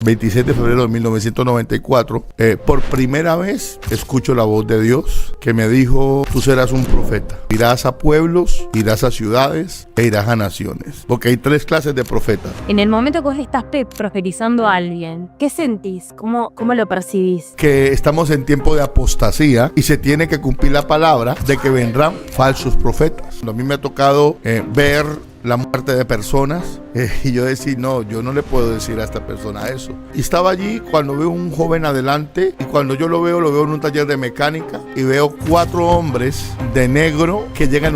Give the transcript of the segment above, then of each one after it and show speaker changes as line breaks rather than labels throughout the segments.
26 de febrero de 1994, por primera vez escucho la voz de Dios que me dijo: tú serás un profeta, irás a pueblos, irás a ciudades e irás a naciones, porque hay 3 clases de profetas.
En el momento que vos estás profetizando a alguien, ¿qué sentís? ¿Cómo lo percibís?
Que estamos en tiempo de apostasía y se tiene que cumplir la palabra de que vendrán falsos profetas. A mí me ha tocado ver la muerte de personas y yo decir: no, yo no le puedo decir a esta persona eso. Y estaba allí cuando veo un joven adelante, y cuando yo lo veo en un taller de mecánica, y veo 4 hombres de negro que llegan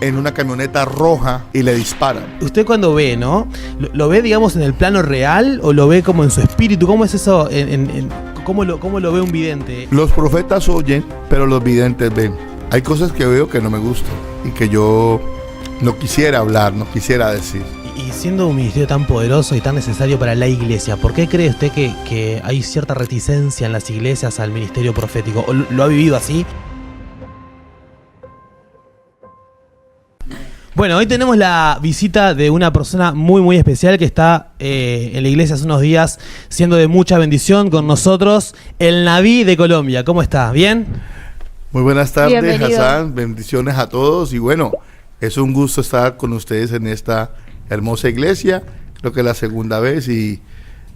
en una camioneta roja y le disparan.
Usted cuando ve, ¿no? ¿Lo ve, digamos, en el plano real o lo ve como en su espíritu? ¿Cómo es eso? ¿Cómo lo ve un vidente?
Los profetas oyen, pero los videntes ven. Hay cosas que veo que no me gustan y que yo no quisiera hablar, no quisiera decir.
Y siendo un ministerio tan poderoso y tan necesario para la iglesia, ¿por qué cree usted que hay cierta reticencia en las iglesias al ministerio profético? ¿O lo ha vivido así? Bueno, hoy tenemos la visita de una persona muy muy especial que está en la iglesia hace unos días siendo de mucha bendición con nosotros, el Naví de Colombia. ¿Cómo está? ¿Bien?
Muy buenas tardes,
Bienvenido.
Hassan. Bendiciones a todos. Y bueno, es un gusto estar con ustedes en esta hermosa iglesia. Creo que es la segunda vez y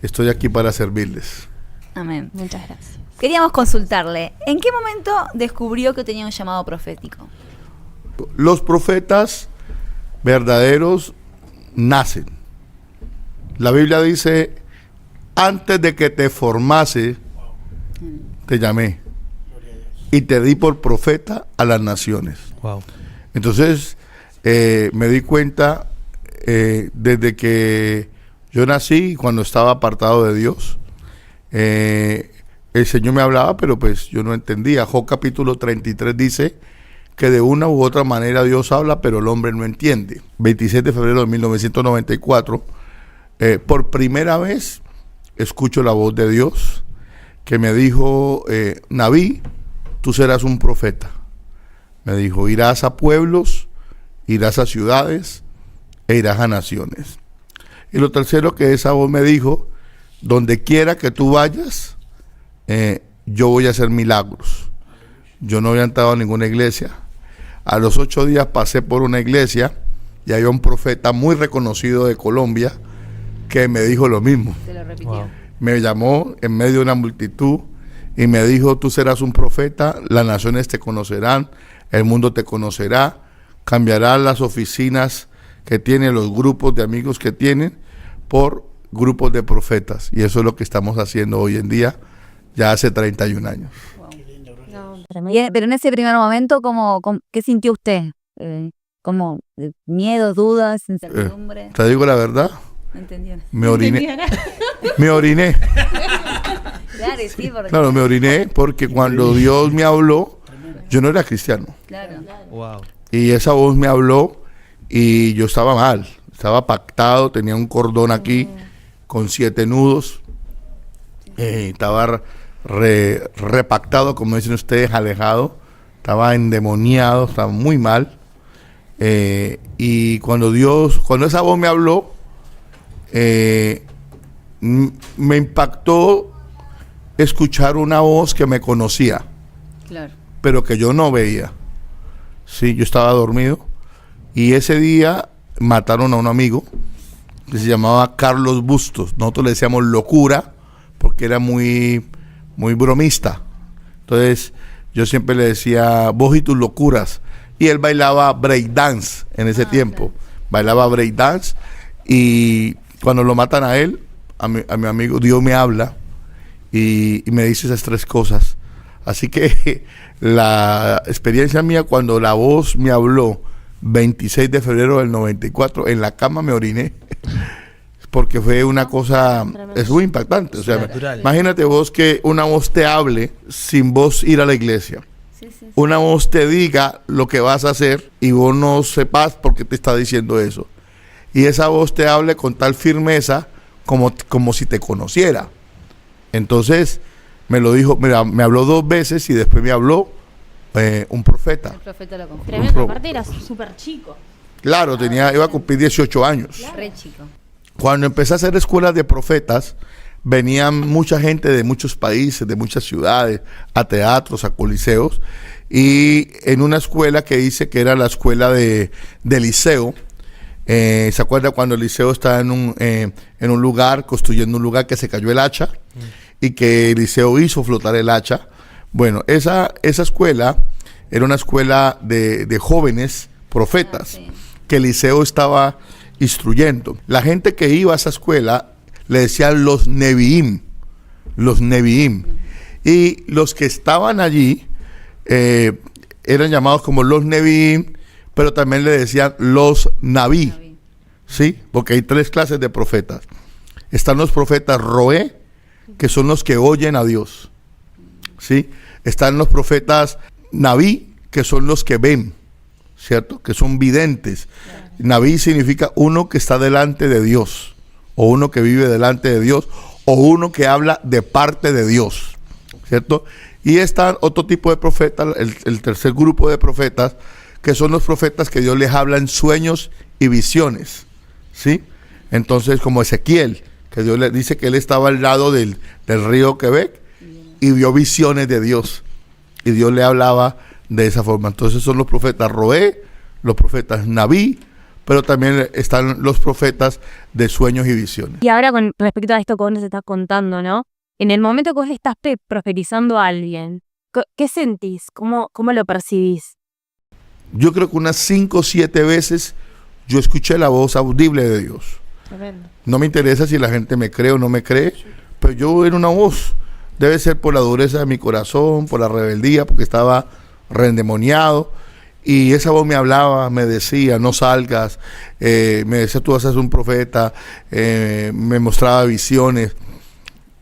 estoy aquí para servirles.
Amén.
Muchas gracias.
Queríamos consultarle, ¿en qué momento descubrió que tenía un llamado profético?
Los profetas verdaderos nacen. La Biblia dice: antes de que te formase, te llamé y te di por profeta a las naciones.
Wow.
Entonces, me di cuenta desde que yo nací, cuando estaba apartado de Dios, el Señor me hablaba, pero pues yo no entendía. Job capítulo 33 dice que de una u otra manera Dios habla, pero el hombre no entiende. 26 de febrero de 1994, por primera vez escucho la voz de Dios que me dijo: Naví, tú serás un profeta. Me dijo: irás a pueblos, irás a ciudades e irás a naciones. Y lo tercero que esa voz me dijo: donde quiera que tú vayas, yo voy a hacer milagros. Yo no había entrado a ninguna iglesia. A los 8 días pasé por una iglesia y había un profeta muy reconocido de Colombia que me dijo lo mismo.
Se lo repitió.
Wow.
Me llamó en medio de una multitud y me dijo: tú serás un profeta, las naciones te conocerán, el mundo te conocerá, cambiarán las oficinas que tienen, los grupos de amigos que tienen, por grupos de profetas. Y eso es lo que estamos haciendo hoy en día, ya hace 31 años.
Pero en ese primer momento, ¿qué sintió usted? ¿Como miedo, dudas, incertidumbre?
Te digo la verdad,
No entendió.
me oriné. Me oriné.
Claro, sí, porque...
Claro, me oriné porque cuando Dios me habló, yo no era cristiano.
Claro.
Wow.
Y esa voz me habló y yo estaba mal, estaba pactado, tenía un cordón aquí con 7 nudos, estaba repactado, como dicen ustedes, alejado, estaba endemoniado, estaba muy mal. Y cuando esa voz me habló, me impactó escuchar una voz que me conocía,
Claro.
pero que yo no veía. Sí, yo estaba dormido y ese día mataron a un amigo que se llamaba Carlos Bustos. Nosotros le decíamos locura porque era muy bromista. Entonces yo siempre le decía: vos y tus locuras. Y él bailaba breakdance en ese tiempo.
Claro.
Bailaba breakdance y cuando lo matan a él, a mi amigo, Dios me habla y me dice esas 3 cosas. Así que la experiencia mía, cuando la voz me habló 26 de febrero del 94, en la cama me oriné porque fue una cosa, es muy impactante. O sea,
Natural.
imagínate vos que una voz te hable sin vos ir a la iglesia.
Sí, sí, sí.
Una voz te diga lo que vas a hacer y vos no sepas por qué te está diciendo eso. Y esa voz te hable con tal firmeza como si te conociera. Entonces me lo dijo, mira, me habló 2 veces y después me habló un profeta.
El profeta lo confirmó.
Tremendo, aparte era súper chico.
Claro, iba a cumplir 18 años.
Re chico.
Cuando empecé a hacer escuelas de profetas, venían mucha gente de muchos países, de muchas ciudades, a teatros, a coliseos, y en una escuela que hice, que era la escuela de Liceo. ¿Se acuerda cuando Eliseo estaba en un lugar, construyendo un lugar, que se cayó el hacha y que Eliseo hizo flotar el hacha? Bueno, esa escuela era una escuela de jóvenes profetas que Eliseo estaba instruyendo. La gente que iba a esa escuela le decían los Neviim, y los que estaban allí eran llamados como los Neviim, pero también le decían los Naví, ¿sí? Porque hay 3 clases de profetas. Están los profetas Roé, que son los que oyen a Dios, ¿sí? Están los profetas Naví, que son los que ven, ¿cierto? Que son videntes. Naví significa uno que está delante de Dios, o uno que vive delante de Dios, o uno que habla de parte de Dios, ¿cierto? Y está otro tipo de profetas, el tercer grupo de profetas, que son los profetas que Dios les habla en sueños y visiones, ¿sí? Entonces, como Ezequiel, que Dios le dice que él estaba al lado del río Quebec y vio visiones de Dios, y Dios le hablaba de esa forma. Entonces son los profetas Roé, los profetas Naví, pero también están los profetas de sueños y visiones.
Y ahora con respecto a esto que vos nos estás contando, ¿no? En el momento que vos le estás profetizando a alguien, ¿qué sentís? ¿Cómo lo percibís?
Yo creo que unas 5 o 7 veces yo escuché la voz audible de Dios.
Tremendo.
No me interesa si la gente me cree o no me cree, pero yo oí una voz. Debe ser por la dureza de mi corazón, por la rebeldía, porque estaba reendemoniado. Y esa voz me hablaba, me decía, no salgas, me decía, tú vas a ser un profeta, me mostraba visiones.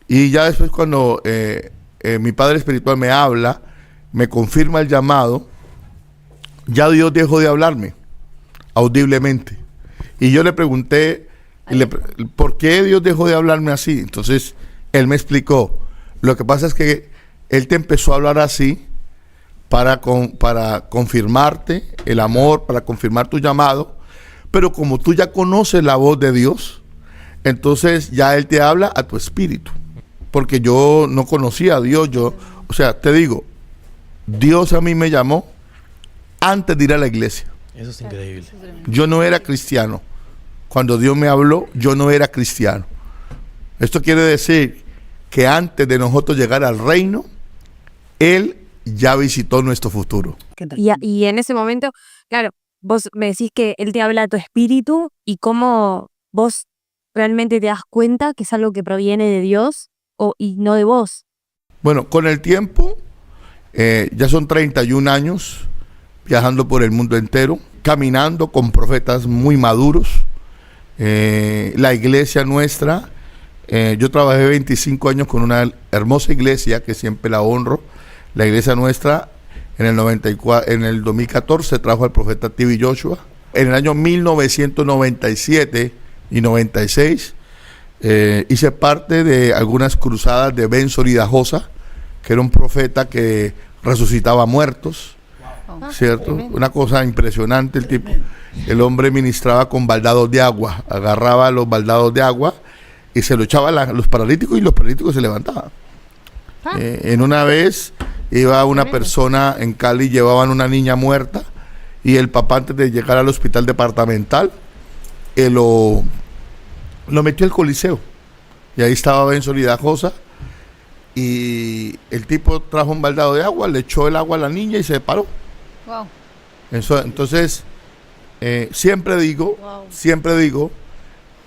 Y ya después cuando mi padre espiritual me habla, me confirma el llamado, ya Dios dejó de hablarme audiblemente. Y yo le pregunté, ¿por qué Dios dejó de hablarme así? Entonces él me explicó, lo que pasa es que él te empezó a hablar así para confirmarte el amor, para confirmar tu llamado, pero como tú ya conoces la voz de Dios, entonces ya él te habla a tu espíritu, porque yo no conocía a Dios. O sea, te digo, Dios a mí me llamó antes de ir a la iglesia.
Eso es increíble.
Yo no era cristiano. Cuando Dios me habló, yo no era cristiano. Esto quiere decir que antes de nosotros llegar al reino, Él ya visitó nuestro futuro.
Y en ese momento, claro, vos me decís que Él te habla a tu espíritu y cómo vos realmente te das cuenta que es algo que proviene de Dios y no de vos.
Bueno, con el tiempo, ya son 31 años viajando por el mundo entero, caminando con profetas muy maduros. La iglesia nuestra, yo trabajé 25 años con una hermosa iglesia que siempre la honro. La iglesia nuestra en el 2014 trajo al profeta T.B. Joshua. En el año 1997 y 96 hice parte de algunas cruzadas de Ben Soridajosa, que era un profeta que resucitaba muertos, ¿cierto? Una cosa impresionante el tipo. El hombre ministraba con baldados de agua, agarraba los baldados de agua y se lo echaba a los paralíticos y los paralíticos se levantaban. En una vez iba una persona en Cali, llevaban una niña muerta y el papá, antes de llegar al hospital departamental, lo metió al Coliseo y ahí estaba Ben Soridajosa y el tipo trajo un baldado de agua, le echó el agua a la niña y se paró.
Wow.
Entonces siempre digo,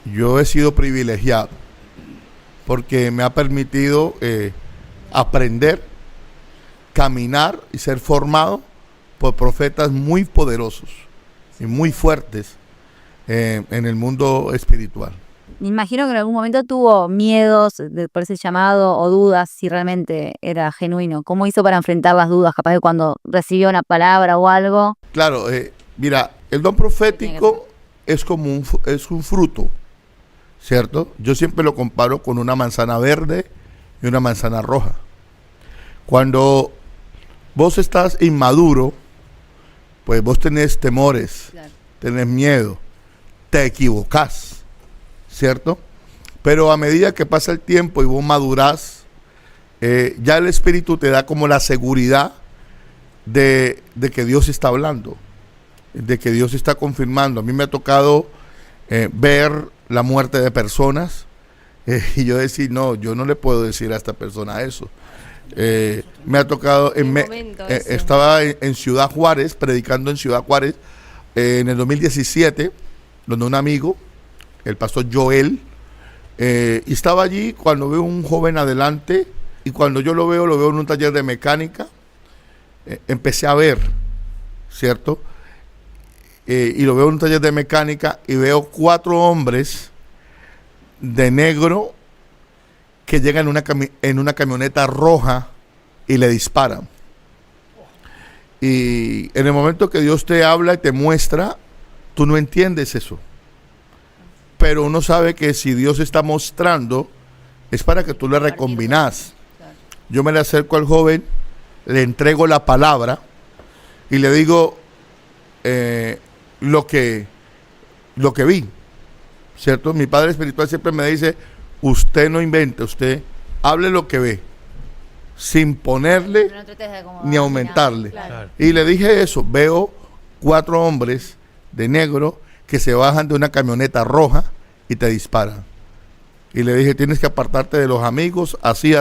yo he sido privilegiado porque me ha permitido aprender, caminar y ser formado por profetas muy poderosos y muy fuertes en el mundo espiritual.
Me imagino que en algún momento tuvo miedos por ese llamado o dudas si realmente era genuino. ¿Cómo hizo para enfrentar las dudas? Capaz de cuando recibió una palabra o algo.
Claro, mira, el don profético es como un fruto, ¿cierto? Yo siempre lo comparo con una manzana verde y una manzana roja. Cuando vos estás inmaduro, pues vos tenés temores, tenés miedo, te equivocás, ¿cierto? Pero a medida que pasa el tiempo y vos madurás, ya el Espíritu te da como la seguridad de que Dios está hablando, de que Dios está confirmando. A mí me ha tocado ver la muerte de personas y yo decir, no, yo no le puedo decir a esta persona eso. Me ha tocado, estaba en Ciudad Juárez, predicando en Ciudad Juárez en el 2017, donde un amigo, el pastor Joel, y estaba allí cuando veo un joven adelante, y cuando yo lo veo en un taller de mecánica. Empecé a ver, ¿cierto? Y lo veo en un taller de mecánica y veo 4 hombres de negro que llegan en una camioneta roja y le disparan. Y en el momento que Dios te habla y te muestra, tú no entiendes eso. Pero uno sabe que si Dios está mostrando, es para que tú le recombinas. Yo me le acerco al joven, le entrego la palabra y le digo lo que vi, ¿cierto? Mi padre espiritual siempre me dice, usted no invente, usted hable lo que ve, sin ponerle ni aumentarle.
Claro.
Y le dije eso, veo 4 hombres de negro que se bajan de una camioneta roja y te disparan. Y le dije, tienes que apartarte de los amigos, así,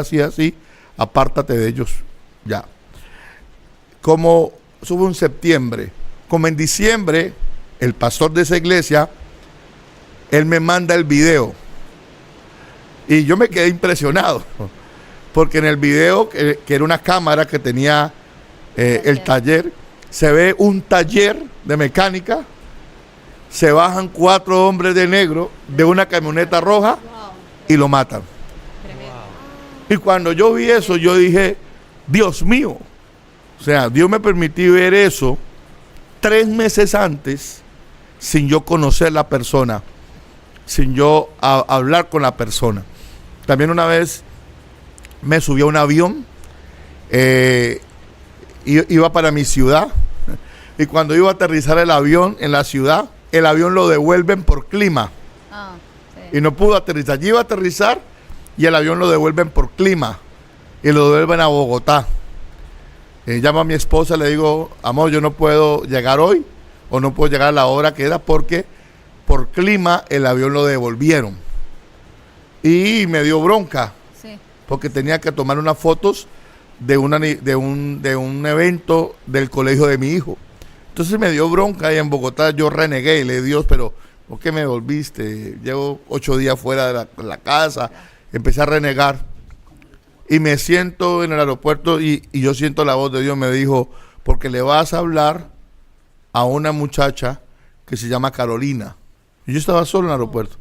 apártate de ellos, ya. Como eso fue en septiembre, como en diciembre, el pastor de esa iglesia, él me manda el video. Y yo me quedé impresionado, porque en el video, que era una cámara que tenía el taller, se ve un taller de mecánica, se bajan 4 hombres de negro de una camioneta roja y lo matan. Y cuando yo vi eso, yo dije, Dios mío, o sea, Dios me permitió ver eso 3 meses antes, sin yo conocer la persona, sin yo hablar con la persona. También una vez me subí a un avión, iba para mi ciudad, y cuando iba a aterrizar el avión en la ciudad, el avión lo devuelven por clima. Y no pudo aterrizar. Yo iba a aterrizar y el avión lo devuelven por clima y lo devuelven a Bogotá. Llamo a mi esposa, le digo, amor, yo no puedo llegar hoy o no puedo llegar a la hora que era porque por clima el avión lo devolvieron. Y me dio bronca porque tenía que tomar unas fotos de un evento del colegio de mi hijo. Entonces me dio bronca y en Bogotá yo renegué y le dije, Dios, pero ¿por qué me volviste? Llevo 8 días fuera de la casa. Empecé a renegar y me siento en el aeropuerto y yo siento la voz de Dios. Me dijo, porque le vas a hablar a una muchacha que se llama Carolina. Y yo estaba solo en el aeropuerto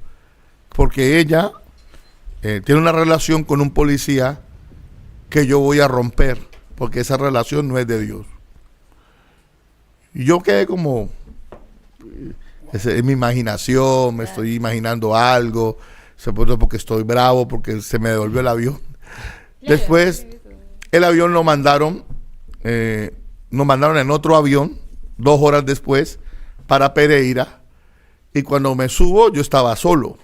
porque ella tiene una relación con un policía que yo voy a romper porque esa relación no es de Dios. Y yo quedé como, es mi imaginación, me estoy imaginando algo, porque estoy bravo, porque se me devolvió el avión. Después, el avión lo mandaron, nos mandaron en otro avión, 2 horas después, para Pereira, y cuando me subo, yo estaba solo.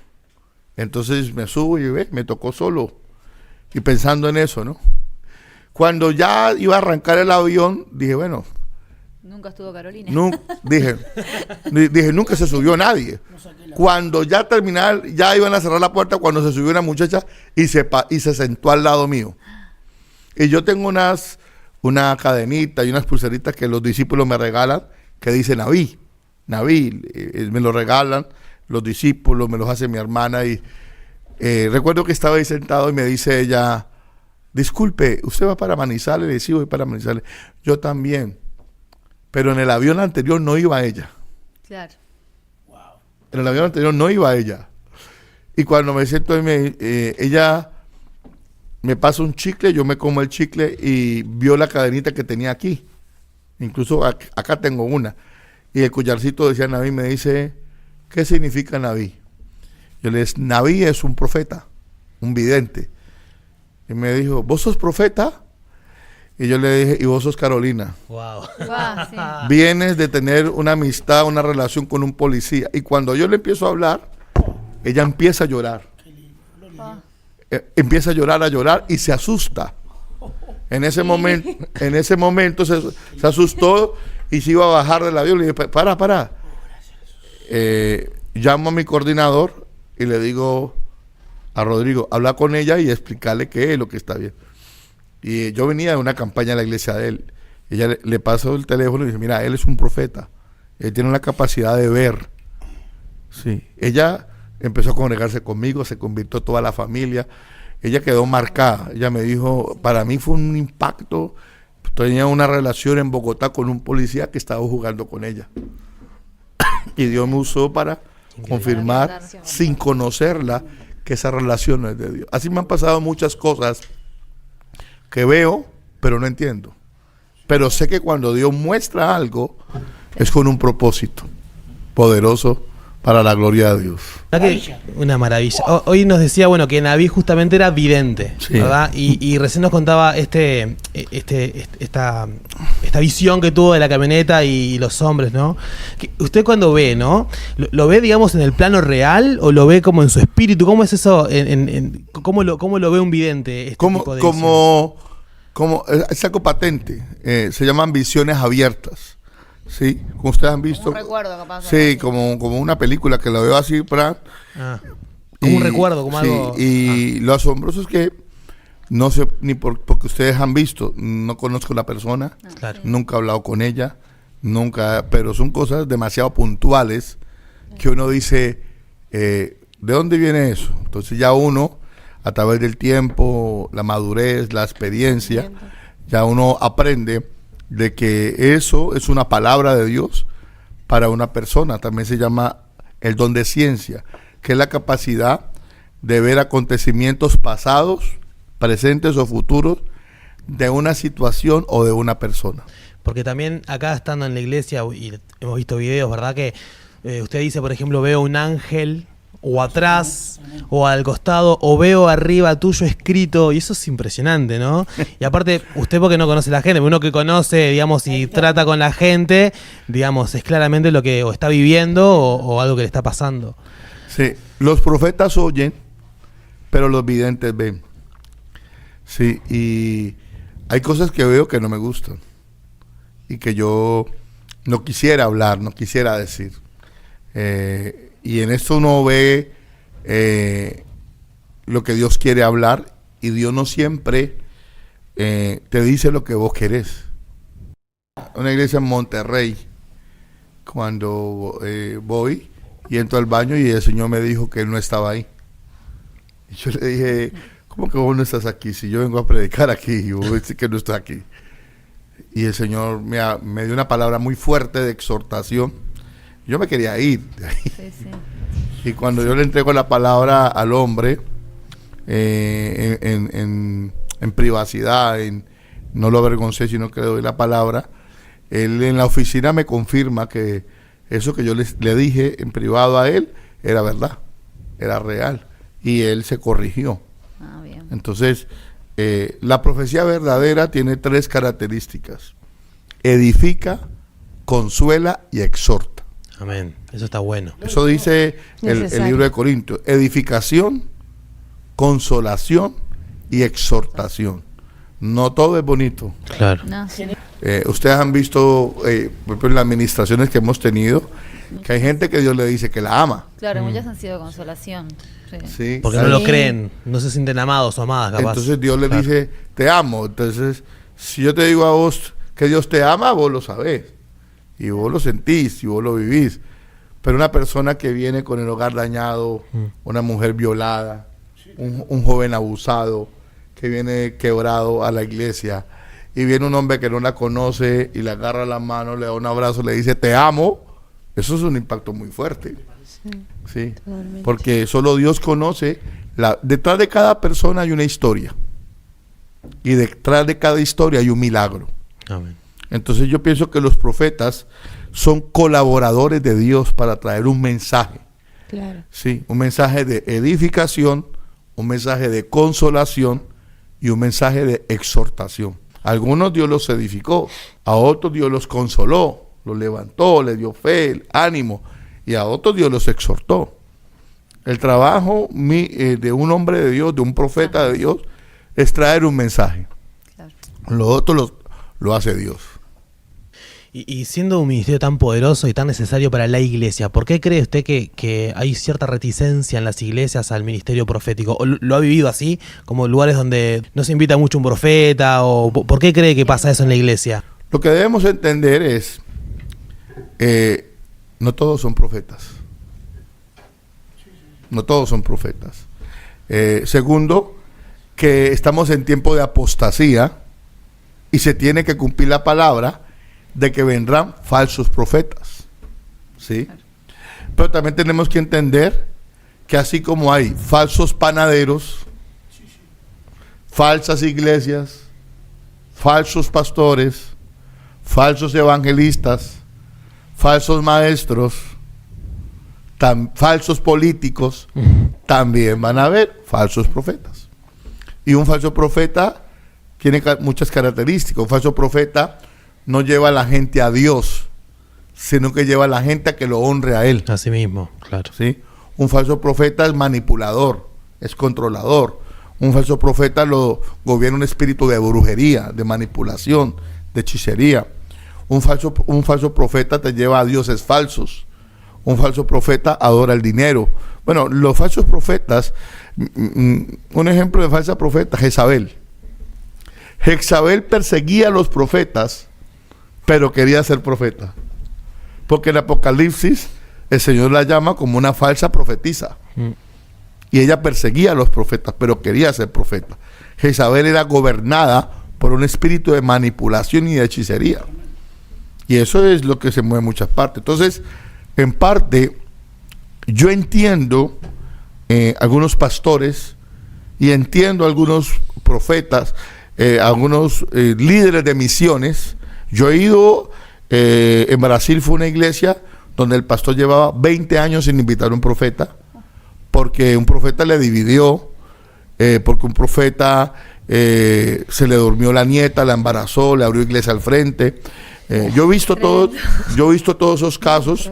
Entonces me subo y me tocó solo, y pensando en eso, ¿no? Cuando ya iba a arrancar el avión, dije, bueno,
Nunca estuvo Carolina.
Dije, nunca se subió nadie. Cuando ya terminaron, ya iban a cerrar la puerta, cuando se subió una muchacha y se sentó al lado mío. Y yo tengo una cadenita y unas pulseritas que los discípulos me regalan, que dice Naví, me lo regalan los discípulos, me los hace mi hermana. Y recuerdo que estaba ahí sentado y me dice ella, disculpe, ¿usted va para Manizales? Le decía, voy para Manizales. Yo también. Pero en el avión anterior no iba ella.
Claro.
En el avión anterior no iba ella. Y cuando me siento, ella me pasa un chicle, yo me como el chicle y vio la cadenita que tenía aquí. Incluso acá tengo una. Y el collarcito decía Naví, me dice, ¿qué significa Naví? Yo le dije, Naví es un profeta, un vidente. Y me dijo, ¿vos sos profeta? Y yo le dije, y vos sos Carolina.
Wow.
Sí.
Vienes de tener una amistad, una relación con un policía. Y cuando yo le empiezo a hablar, ella empieza a llorar. empieza a llorar y se asusta. En ese momento se asustó y se iba a bajar del avión. Le dije, para. Llamo a mi coordinador y le digo a Rodrigo, habla con ella y explicarle qué es lo que está bien. Y yo venía de una campaña en la iglesia de él. Ella le pasó el teléfono y dice, mira, él es un profeta. Él tiene la capacidad de ver. Sí. Ella empezó a congregarse conmigo, se convirtió toda la familia. Ella quedó marcada. Ella me dijo, para mí fue un impacto. Tenía una relación en Bogotá con un policía que estaba jugando con ella. Y Dios me usó para confirmar, sin conocerla, que esa relación no es de Dios. Así me han pasado muchas cosas que veo, pero no entiendo. Pero sé que cuando Dios muestra algo, es con un propósito poderoso para la gloria de Dios.
Una maravilla. Hoy nos decía, bueno, que Naví justamente era vidente, sí, ¿verdad? Y recién nos contaba esta visión que tuvo de la camioneta y los hombres, ¿no? Que usted cuando ve, ¿no? ¿Lo ve, digamos, en el plano real o lo ve como en su espíritu? ¿Cómo es eso? ¿Cómo lo ve un vidente?
Es algo patente. Se llaman visiones abiertas. Sí, como ustedes han visto.
Como un recuerdo, capaz.
Sí, como una película que la veo así,
como un recuerdo, como algo.
Y lo asombroso es que no sé ni porque ustedes han visto, no conozco la persona,
claro,
nunca he hablado con ella, nunca, pero son cosas demasiado puntuales que uno dice, ¿de dónde viene eso? Entonces ya uno, a través del tiempo, la madurez, la experiencia, ya uno aprende de que eso es una palabra de Dios para una persona. También se llama el don de ciencia, que es la capacidad de ver acontecimientos pasados, presentes o futuros de una situación o de una persona.
Porque también acá estando en la iglesia, y hemos visto videos, ¿verdad? Que usted dice, por ejemplo, veo un ángel o atrás, o al costado, o veo arriba tuyo escrito, y eso es impresionante, ¿no? Y aparte, usted porque no conoce a la gente, uno que conoce, digamos, y trata con la gente, digamos, es claramente lo que o está viviendo o algo que le está pasando.
Sí, los profetas oyen, pero los videntes ven. Sí, y hay cosas que veo que no me gustan, y que yo no quisiera hablar, no quisiera decir. Y en esto uno ve lo que Dios quiere hablar, y Dios no siempre te dice lo que vos querés. Una iglesia en Monterrey, cuando voy y entro al baño y el Señor me dijo que Él no estaba ahí. Y yo le dije, ¿cómo que vos no estás aquí? Si yo vengo a predicar aquí y vos decís que no estás aquí. Y el Señor me dio una palabra muy fuerte de exhortación. Yo me quería ir de ahí. Sí, sí. Y cuando yo le entrego la palabra al hombre, en privacidad, no lo avergoncé, sino que le doy la palabra, él en la oficina me confirma que eso que yo le dije en privado a él era verdad, era real. Y él se corrigió.
Bien.
Entonces, la profecía verdadera tiene 3 características: edifica, consuela y exhorta.
Amén. Eso está bueno.
Eso dice el libro de Corintios: edificación, consolación y exhortación. No todo es bonito.
Claro.
No.
Ustedes han visto, por ejemplo, en las administraciones que hemos tenido, que hay gente que Dios le dice que la ama.
Claro, muchas han sido consolación.
Sí.
Porque no lo creen, no se sienten amados o amadas, capaz.
Entonces Dios le dice, te amo. Entonces, si yo te digo a vos que Dios te ama, vos lo sabés. Y vos lo sentís, y vos lo vivís. Pero una persona que viene con el hogar dañado, una mujer violada, un joven abusado, que viene quebrado a la iglesia, y viene un hombre que no la conoce y le agarra la mano, le da un abrazo, le dice te amo, eso es un impacto muy fuerte. Sí, porque solo Dios conoce. Detrás de cada persona hay una historia, y detrás de cada historia hay un milagro.
Amén.
Entonces yo pienso que los profetas son colaboradores de Dios para traer un mensaje.
Claro.
Sí, un mensaje de edificación, un mensaje de consolación y un mensaje de exhortación. A algunos Dios los edificó, a otros Dios los consoló, los levantó, les dio fe, ánimo, y a otros Dios los exhortó. El trabajo de un hombre de Dios, de un profeta de Dios, es traer un mensaje.
Claro.
Lo otro lo hace Dios.
Y siendo un ministerio tan poderoso y tan necesario para la iglesia, ¿por qué cree usted que hay cierta reticencia en las iglesias al ministerio profético? ¿O lo ha vivido así, como lugares donde no se invita mucho un profeta? ¿O por qué cree que pasa eso en la iglesia?
Lo que debemos entender es, no todos son profetas. No todos son profetas. Segundo, que estamos en tiempo de apostasía y se tiene que cumplir la palabra de que vendrán falsos profetas, ¿sí? Pero también tenemos que entender que así como hay falsos panaderos, falsas iglesias, falsos pastores, falsos evangelistas, falsos maestros, falsos políticos, también van a haber falsos profetas. Y un falso profeta tiene muchas características. Un falso profeta no lleva a la gente a Dios, sino que lleva a la gente a que lo honre a Él.
Así mismo, claro.
¿Sí? Un falso profeta es manipulador, es controlador. Un falso profeta lo gobierna un espíritu de brujería, de manipulación, de hechicería. Un falso profeta te lleva a dioses falsos. Un falso profeta adora el dinero. Bueno, los falsos profetas, un ejemplo de falsa profeta, Jezabel. Jezabel perseguía a los profetas, pero quería ser profeta. Porque en Apocalipsis el Señor la llama como una falsa profetisa. Y ella perseguía a los profetas, pero quería ser profeta. Jezabel era gobernada por un espíritu de manipulación y de hechicería. Y eso es lo que se mueve en muchas partes. Entonces, en parte, yo entiendo algunos pastores y entiendo algunos profetas, algunos líderes de misiones. Yo he ido, en Brasil fue una iglesia donde el pastor llevaba 20 años sin invitar a un profeta, porque un profeta le dividió, porque un profeta se le durmió la nieta, la embarazó, le abrió iglesia al frente. Yo he visto todos esos casos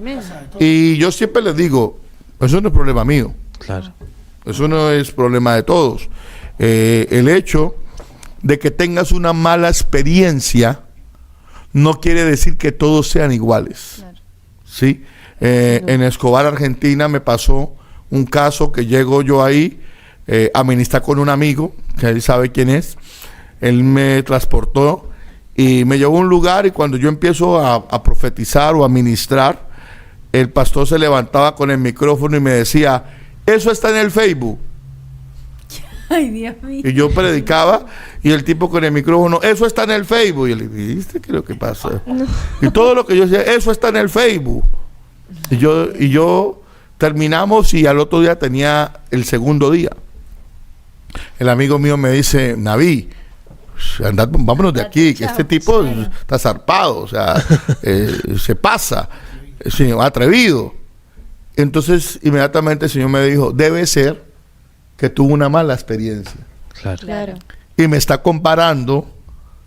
y yo siempre les digo, eso no es problema mío.
Claro.
Eso no es problema de todos. El hecho de que tengas una mala experiencia no quiere decir que todos sean iguales. Claro. ¿Sí? En Escobar, Argentina, me pasó un caso que llego yo ahí a ministrar con un amigo, que él sabe quién es. Él me transportó y me llevó a un lugar, y cuando yo empiezo a profetizar o a ministrar, el pastor se levantaba con el micrófono y me decía, eso está en el Facebook.
Ay, Dios mío.
Y yo predicaba y el tipo con el micrófono, eso está en el Facebook. Y él, ¿viste qué es lo que pasa? No. Y todo lo que yo decía, eso está en el Facebook. Y yo terminamos y al otro día tenía el segundo día. El amigo mío me dice, Naví, vámonos de aquí, que este tipo está zarpado, o sea, se pasa, atrevido. Entonces, inmediatamente el Señor me dijo, debe ser que tuvo una mala experiencia.
Claro.
Y me está comparando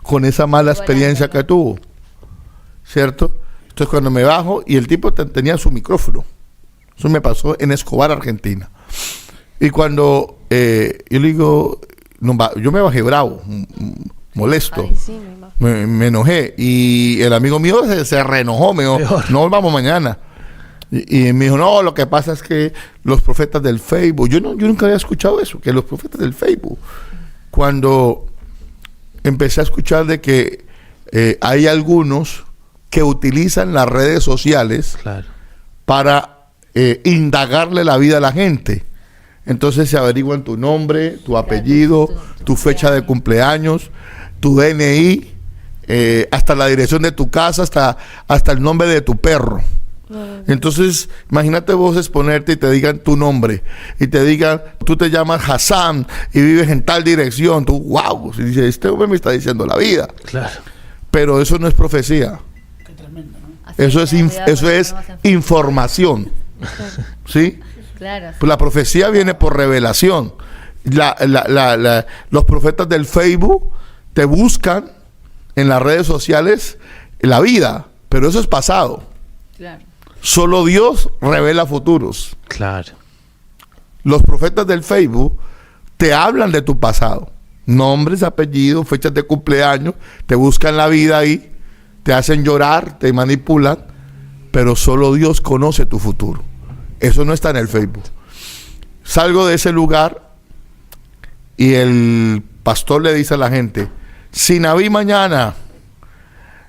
con esa mala experiencia que tuvo, ¿cierto? Entonces, cuando me bajo, y el tipo tenía su micrófono. Eso me pasó en Escobar, Argentina. Y cuando yo le digo, yo me bajé bravo, molesto.
Ay, sí,
me enojé. Y el amigo mío se reenojó, me dijo, no volvamos mañana. Y me dijo, no, lo que pasa es que los profetas del Facebook, yo nunca había escuchado eso, que los profetas del Facebook, cuando empecé a escuchar de que hay algunos que utilizan las redes sociales para indagarle la vida a la gente. Entonces se averiguan tu nombre, tu apellido, tu fecha de cumpleaños, tu DNI, hasta la dirección de tu casa, hasta el nombre de tu perro. Entonces, imagínate vos exponerte y te digan tu nombre y te digan, tú te llamas Hassan y vives en tal dirección. Tú, wow, y dices, este hombre me está diciendo la vida. Claro. Pero eso no es profecía. Qué tremendo, ¿no? Eso es información. ¿Sí?
Claro.
Pues la profecía viene por revelación. Los profetas del Facebook te buscan en las redes sociales la vida, pero eso es pasado.
Claro.
Solo Dios revela futuros.
Claro.
Los profetas del Facebook te hablan de tu pasado. Nombres, apellidos, fechas de cumpleaños, te buscan la vida ahí, te hacen llorar, te manipulan, pero solo Dios conoce tu futuro. Eso no está en el Facebook. Salgo de ese lugar y el pastor le dice a la gente, si Naví mañana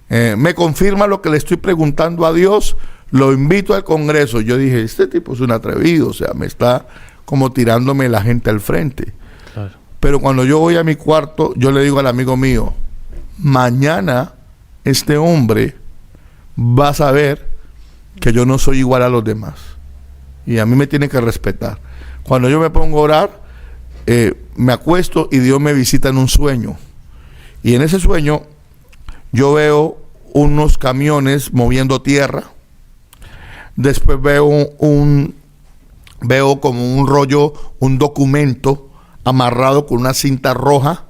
me confirma lo que le estoy preguntando a Dios, lo invito al Congreso. Yo dije, este tipo es un atrevido, o sea, me está como tirándome la gente al frente.
Claro.
Pero cuando yo voy a mi cuarto, yo le digo al amigo mío, mañana este hombre va a saber que yo no soy igual a los demás. Y a mí me tiene que respetar. Cuando yo me pongo a orar, me acuesto y Dios me visita en un sueño. Y en ese sueño yo veo unos camiones moviendo tierra. Después veo como un rollo, un documento amarrado con una cinta roja.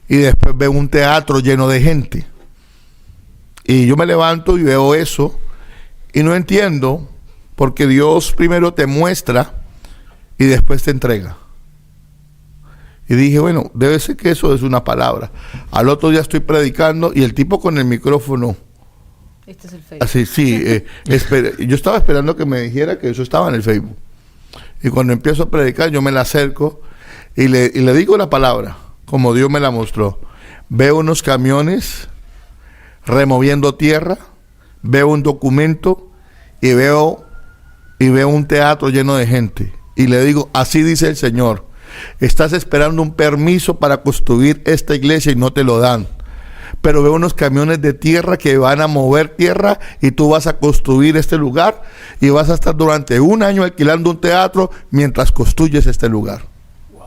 Y después veo un teatro lleno de gente. Y yo me levanto y veo eso. Y no entiendo, porque Dios primero te muestra y después te entrega. Y dije, bueno, debe ser que eso es una palabra. Al otro día estoy predicando y el tipo con el micrófono.
Este es el Facebook.
Así, sí. Yo estaba esperando que me dijera que eso estaba en el Facebook. Y cuando empiezo a predicar, yo me la acerco y le digo la palabra, como Dios me la mostró. Veo unos camiones removiendo tierra, veo un documento y veo un teatro lleno de gente. Y le digo, así dice el Señor. Estás esperando un permiso para construir esta iglesia y no te lo dan. Pero veo unos camiones de tierra que van a mover tierra y tú vas a construir este lugar y vas a estar durante 1 año alquilando un teatro mientras construyes este lugar. Wow.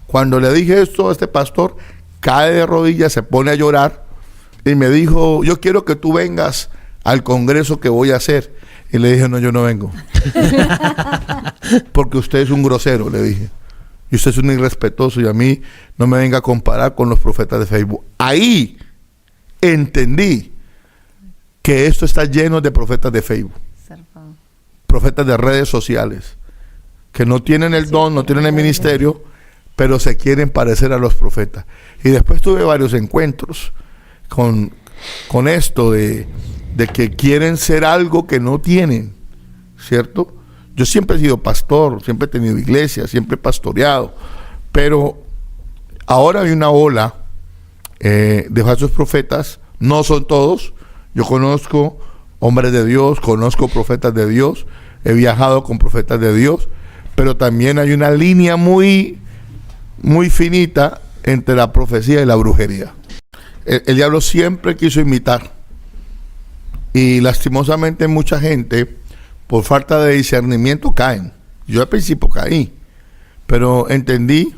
Cuando le dije esto a este pastor, cae de rodillas, se pone a llorar y me dijo, yo quiero que tú vengas al congreso que voy a hacer. Y le dije, no, yo no vengo. Porque usted es un grosero, le dije. Y usted es un irrespetuoso y a mí no me venga a comparar con los profetas de Facebook. Ahí entendí que esto está lleno de profetas de Facebook. Profetas de redes sociales. Que no tienen el don, no tienen el ministerio, pero se quieren parecer a los profetas. Y después tuve varios encuentros con esto de que quieren ser algo que no tienen, ¿cierto? Yo siempre he sido pastor, siempre he tenido iglesia, siempre he pastoreado, pero ahora hay una ola de falsos profetas, no son todos. Yo conozco hombres de Dios, conozco profetas de Dios, he viajado con profetas de Dios, pero también hay una línea muy, muy finita entre la profecía y la brujería. El diablo siempre quiso imitar, y lastimosamente mucha gente, por falta de discernimiento, caen. Yo al principio caí, pero entendí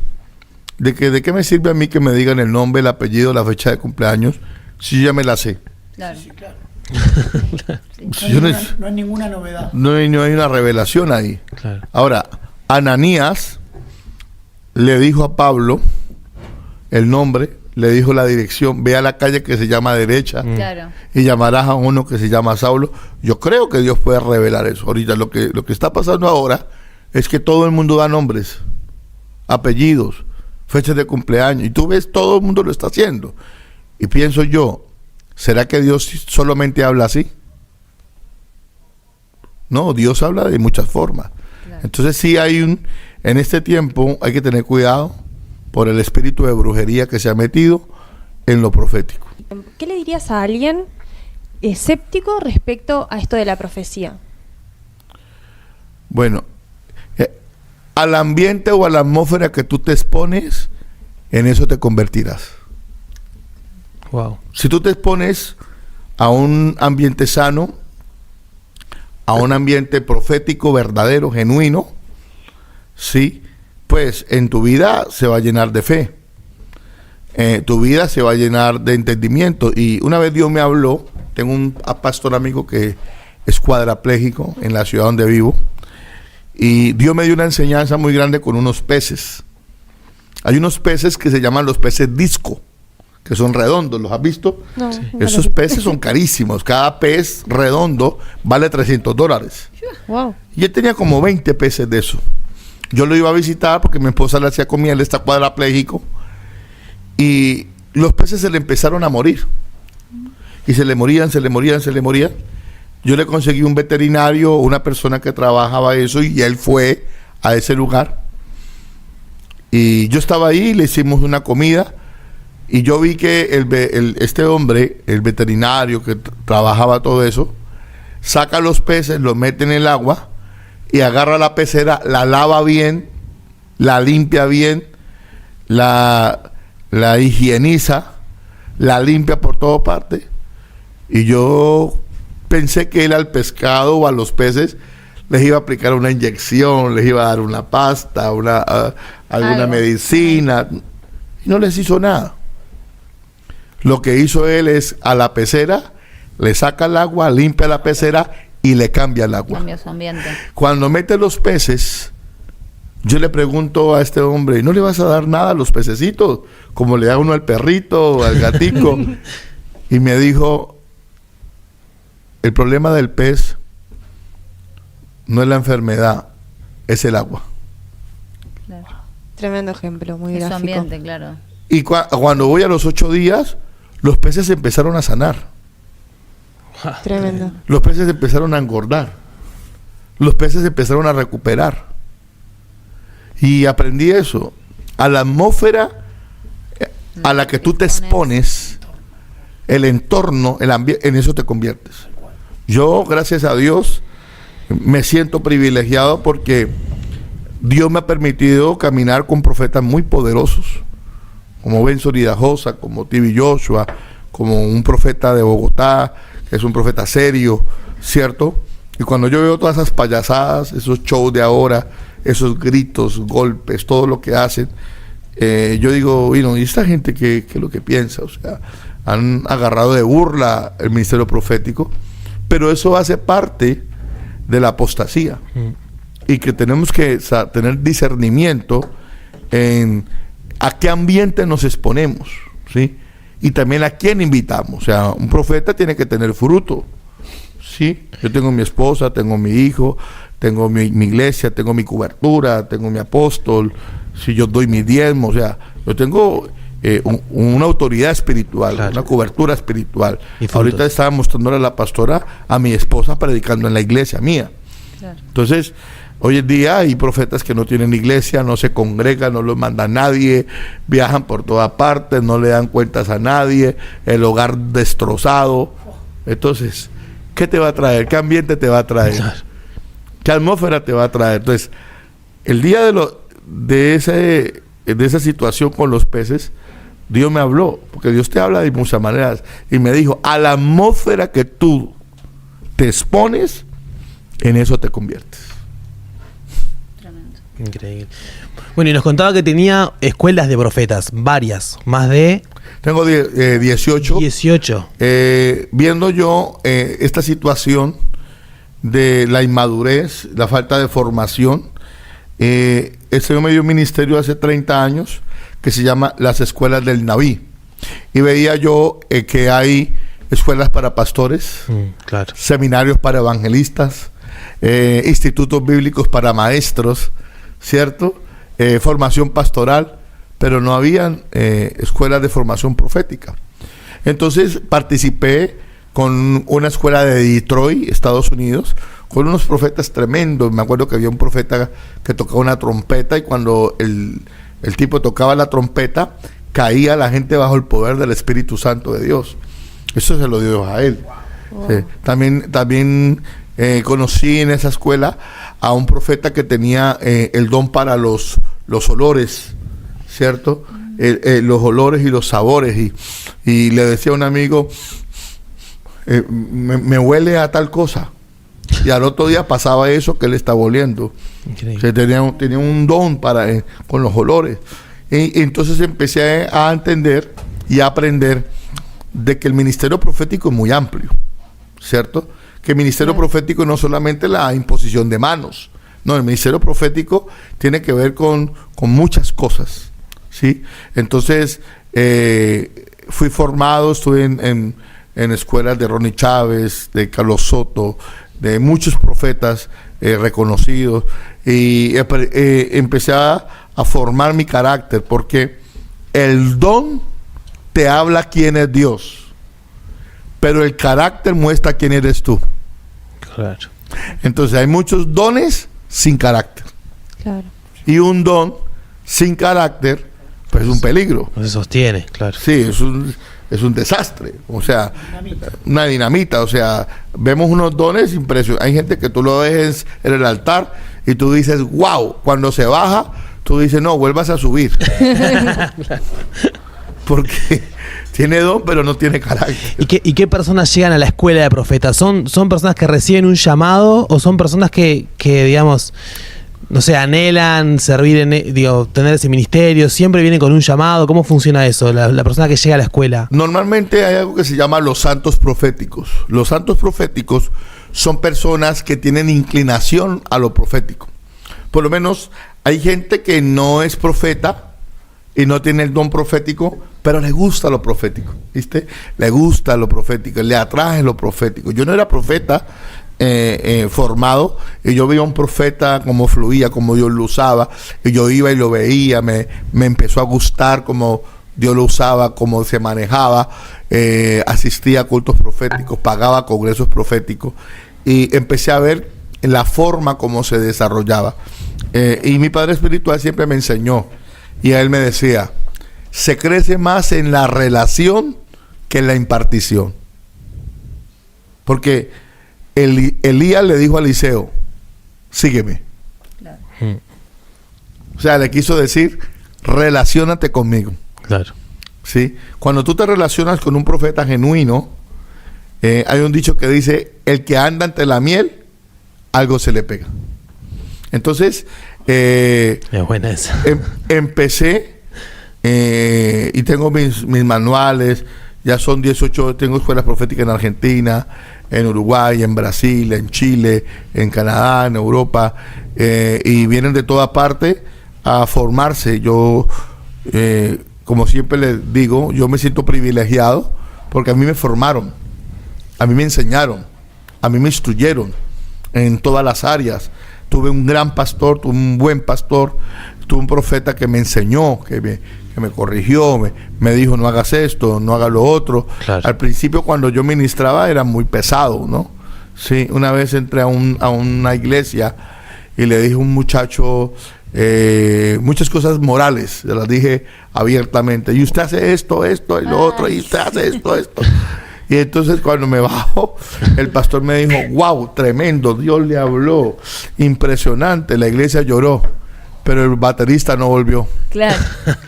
de qué me sirve a mí que me digan el nombre, el apellido, la fecha de cumpleaños, si yo ya me la sé.
Claro.
Sí, claro.
Si
No hay ninguna novedad.
no hay una revelación ahí.
Claro.
Ahora, Ananías le dijo a Pablo el nombre, le dijo la dirección, ve a la calle que se llama derecha
Claro.
y llamarás a uno que se llama Saulo. Yo creo que Dios puede revelar eso. Ahorita lo que está pasando ahora es que todo el mundo da nombres, apellidos, fechas de cumpleaños, y tú ves, todo el mundo lo está haciendo. Y pienso yo, ¿será que Dios solamente habla así? No, Dios habla de muchas formas.
Claro.
Entonces sí en este tiempo hay que tener cuidado por el espíritu de brujería que se ha metido en lo profético.
¿Qué le dirías a alguien escéptico respecto a esto de la profecía?
Bueno, al ambiente o a la atmósfera que tú te expones, en eso te convertirás.
Wow.
Si tú te expones a un ambiente sano, a un ambiente profético, verdadero, genuino, sí, pues en tu vida se va a llenar de fe. Tu vida se va a llenar de entendimiento. Y una vez Dios me habló, tengo un pastor amigo que es cuadrapléjico en la ciudad donde vivo, y Dios me dio una enseñanza muy grande con unos peces. Hay unos peces que se llaman los peces disco, que son redondos, ¿los has visto?
No,
Sí.
nunca
Esos
lo vi.
peces son carísimos, cada pez redondo vale $300.
Wow.
Y él tenía como 20 peces de eso. Yo lo iba a visitar porque mi esposa le hacía comida, él está cuadrapléjico, y los peces se le empezaron a morir. Y se le morían. Yo le conseguí un veterinario, una persona que trabajaba eso, y él fue a ese lugar. Y yo estaba ahí, le hicimos una comida, y yo vi que este hombre, el veterinario que trabajaba todo eso, saca los peces, los mete en el agua, y agarra la pecera, la lava bien, la limpia bien, la higieniza, la limpia por todas partes. Y yo pensé que él al pescado o a los peces les iba a aplicar una inyección, les iba a dar una pasta, alguna medicina. Y no les hizo nada. Lo que hizo él es a la pecera, le saca el agua, limpia la pecera y le cambia el agua.
Cambia su ambiente.
Cuando mete los peces, yo le pregunto a este hombre, ¿no le vas a dar nada a los pececitos? Como le da uno al perrito o al gatico. Y me dijo, el problema del pez no es la enfermedad, es el agua.
Claro.
Tremendo ejemplo, muy
Es su
gráfico.
ambiente, claro.
Y cuando voy a los 8 días, los peces empezaron a sanar.
Tremendo.
Los peces empezaron a engordar. Los peces empezaron a recuperar. Y aprendí eso. A la atmósfera a la que tú te expones, el entorno, el ambiente, en eso te conviertes. Yo, gracias a Dios, me siento privilegiado porque Dios me ha permitido caminar con profetas muy poderosos, como Benson Idajosa, como Tibi Joshua, como un profeta de Bogotá, que es un profeta serio, ¿cierto? Y cuando yo veo todas esas payasadas, esos shows de ahora, esos gritos, golpes, todo lo que hacen, yo digo, ¿y esta gente qué es lo que piensa? O sea, han agarrado de burla el ministerio profético, pero eso hace parte de la apostasía. Y que tenemos que tener discernimiento en a qué ambiente nos exponemos, ¿sí? Y también a quién invitamos. O sea, un profeta tiene que tener fruto, ¿sí? Yo tengo mi esposa, tengo mi hijo, tengo mi iglesia, tengo mi cobertura, tengo mi apóstol, si yo doy mi diezmo, o sea, yo tengo una autoridad espiritual,
claro,
una cobertura espiritual.
Y
ahorita estaba mostrándole a la pastora, a mi esposa, predicando en la iglesia mía.
Claro.
Entonces, hoy en día hay profetas que no tienen iglesia, no se congregan, no los manda nadie, viajan por todas partes, no le dan cuentas a nadie, el hogar destrozado. Entonces, ¿qué te va a traer? ¿Qué ambiente te va a traer?
Claro.
¿Qué atmósfera te va a traer? Entonces, el día de esa situación con los peces, Dios me habló, porque Dios te habla de muchas maneras, y me dijo, a la atmósfera que tú te expones, en eso te conviertes.
Tremendo.
Increíble. Bueno, y nos contaba que tenía escuelas de profetas, varias, más de
Tengo 18.
18.
Viendo yo esta situación de la inmadurez, la falta de formación, el Señor me dio un ministerio hace 30 años que se llama las escuelas del Naví, y veía yo que hay escuelas para pastores,
Claro.
seminarios para evangelistas, institutos bíblicos para maestros, ¿cierto? Formación pastoral, pero no habían escuelas de formación profética. Entonces participé con una escuela de Detroit, Estados Unidos, con unos profetas tremendos. Me acuerdo que había un profeta que tocaba una trompeta, y cuando el tipo tocaba la trompeta, caía la gente bajo el poder del Espíritu Santo de Dios. Eso se lo dio Dios a él.
Wow.
También conocí en esa escuela a un profeta que tenía el don para los olores, ¿cierto? Los olores y los sabores. Y le decía a un amigo, me huele a tal cosa. Y al otro día pasaba eso que él estaba oliendo.
Increíble.
O sea, tenía un don con los olores. Y entonces empecé a entender y a aprender de que el ministerio profético es muy amplio, ¿cierto? Que el ministerio profético no solamente la imposición de manos, no, el ministerio profético tiene que ver con muchas cosas, ¿sí? Entonces, fui formado, estuve en escuelas de Ronnie Chávez, de Carlos Soto, de muchos profetas reconocidos, y empecé a formar mi carácter, porque el don te habla quién es Dios, pero el carácter muestra quién eres tú.
Claro.
Entonces hay muchos dones sin carácter,
Claro.
y un don sin carácter pues es un peligro.
No se sostiene, claro.
Sí, es un desastre, o sea, una dinamita, o sea, vemos unos dones impresionantes. Hay gente que tú lo ves en el altar y tú dices, wow, cuando se baja, tú dices, no, vuelvas a subir. Porque tiene don, pero no tiene carácter.
¿Y qué personas llegan a la escuela de profetas? ¿Son personas que reciben un llamado o son personas que digamos, no sé, anhelan servir tener ese ministerio? ¿Siempre vienen con un llamado? ¿Cómo funciona eso? La persona que llega a la escuela.
Normalmente hay algo que se llama los santos proféticos. Los santos proféticos son personas que tienen inclinación a lo profético. Por lo menos hay gente que no es profeta y no tiene el don profético, pero le gusta lo profético, ¿viste? Le gusta lo profético, le atrae lo profético. Yo no era profeta formado, y yo veía un profeta como fluía, como Dios lo usaba, y yo iba y lo veía, me empezó a gustar como Dios lo usaba, cómo se manejaba, asistía a cultos proféticos, pagaba congresos proféticos, y empecé a ver la forma como se desarrollaba. Y mi padre espiritual siempre me enseñó, y a él me decía, se crece más en la relación que en la impartición. Porque Elías le dijo a Eliseo, sígueme.
Claro.
O sea, le quiso decir, relaciónate conmigo.
Claro.
¿Sí? Cuando tú te relacionas con un profeta genuino, hay un dicho que dice, el que anda ante la miel, algo se le pega. Entonces,
Es buena esa.
empecé, y tengo mis manuales, ya son 18, tengo escuelas proféticas en Argentina, en Uruguay, en Brasil, en Chile, en Canadá, en Europa, y vienen de toda parte a formarse. Yo, como siempre les digo, yo me siento privilegiado porque a mí me formaron, a mí me enseñaron, a mí me instruyeron en todas las áreas. Tuve un gran pastor, tuve un buen pastor, tuve un profeta que me enseñó, que me corrigió, me dijo no hagas esto, no hagas lo otro.
Claro.
Al principio cuando yo ministraba era muy pesado, ¿no? Sí, una vez entré a una iglesia y le dije a un muchacho muchas cosas morales, se las dije abiertamente, y usted hace esto y lo otro, y usted hace esto. Y entonces cuando me bajo, el pastor me dijo, wow, tremendo, Dios le habló, impresionante, la iglesia lloró, pero el baterista no volvió,
Claro.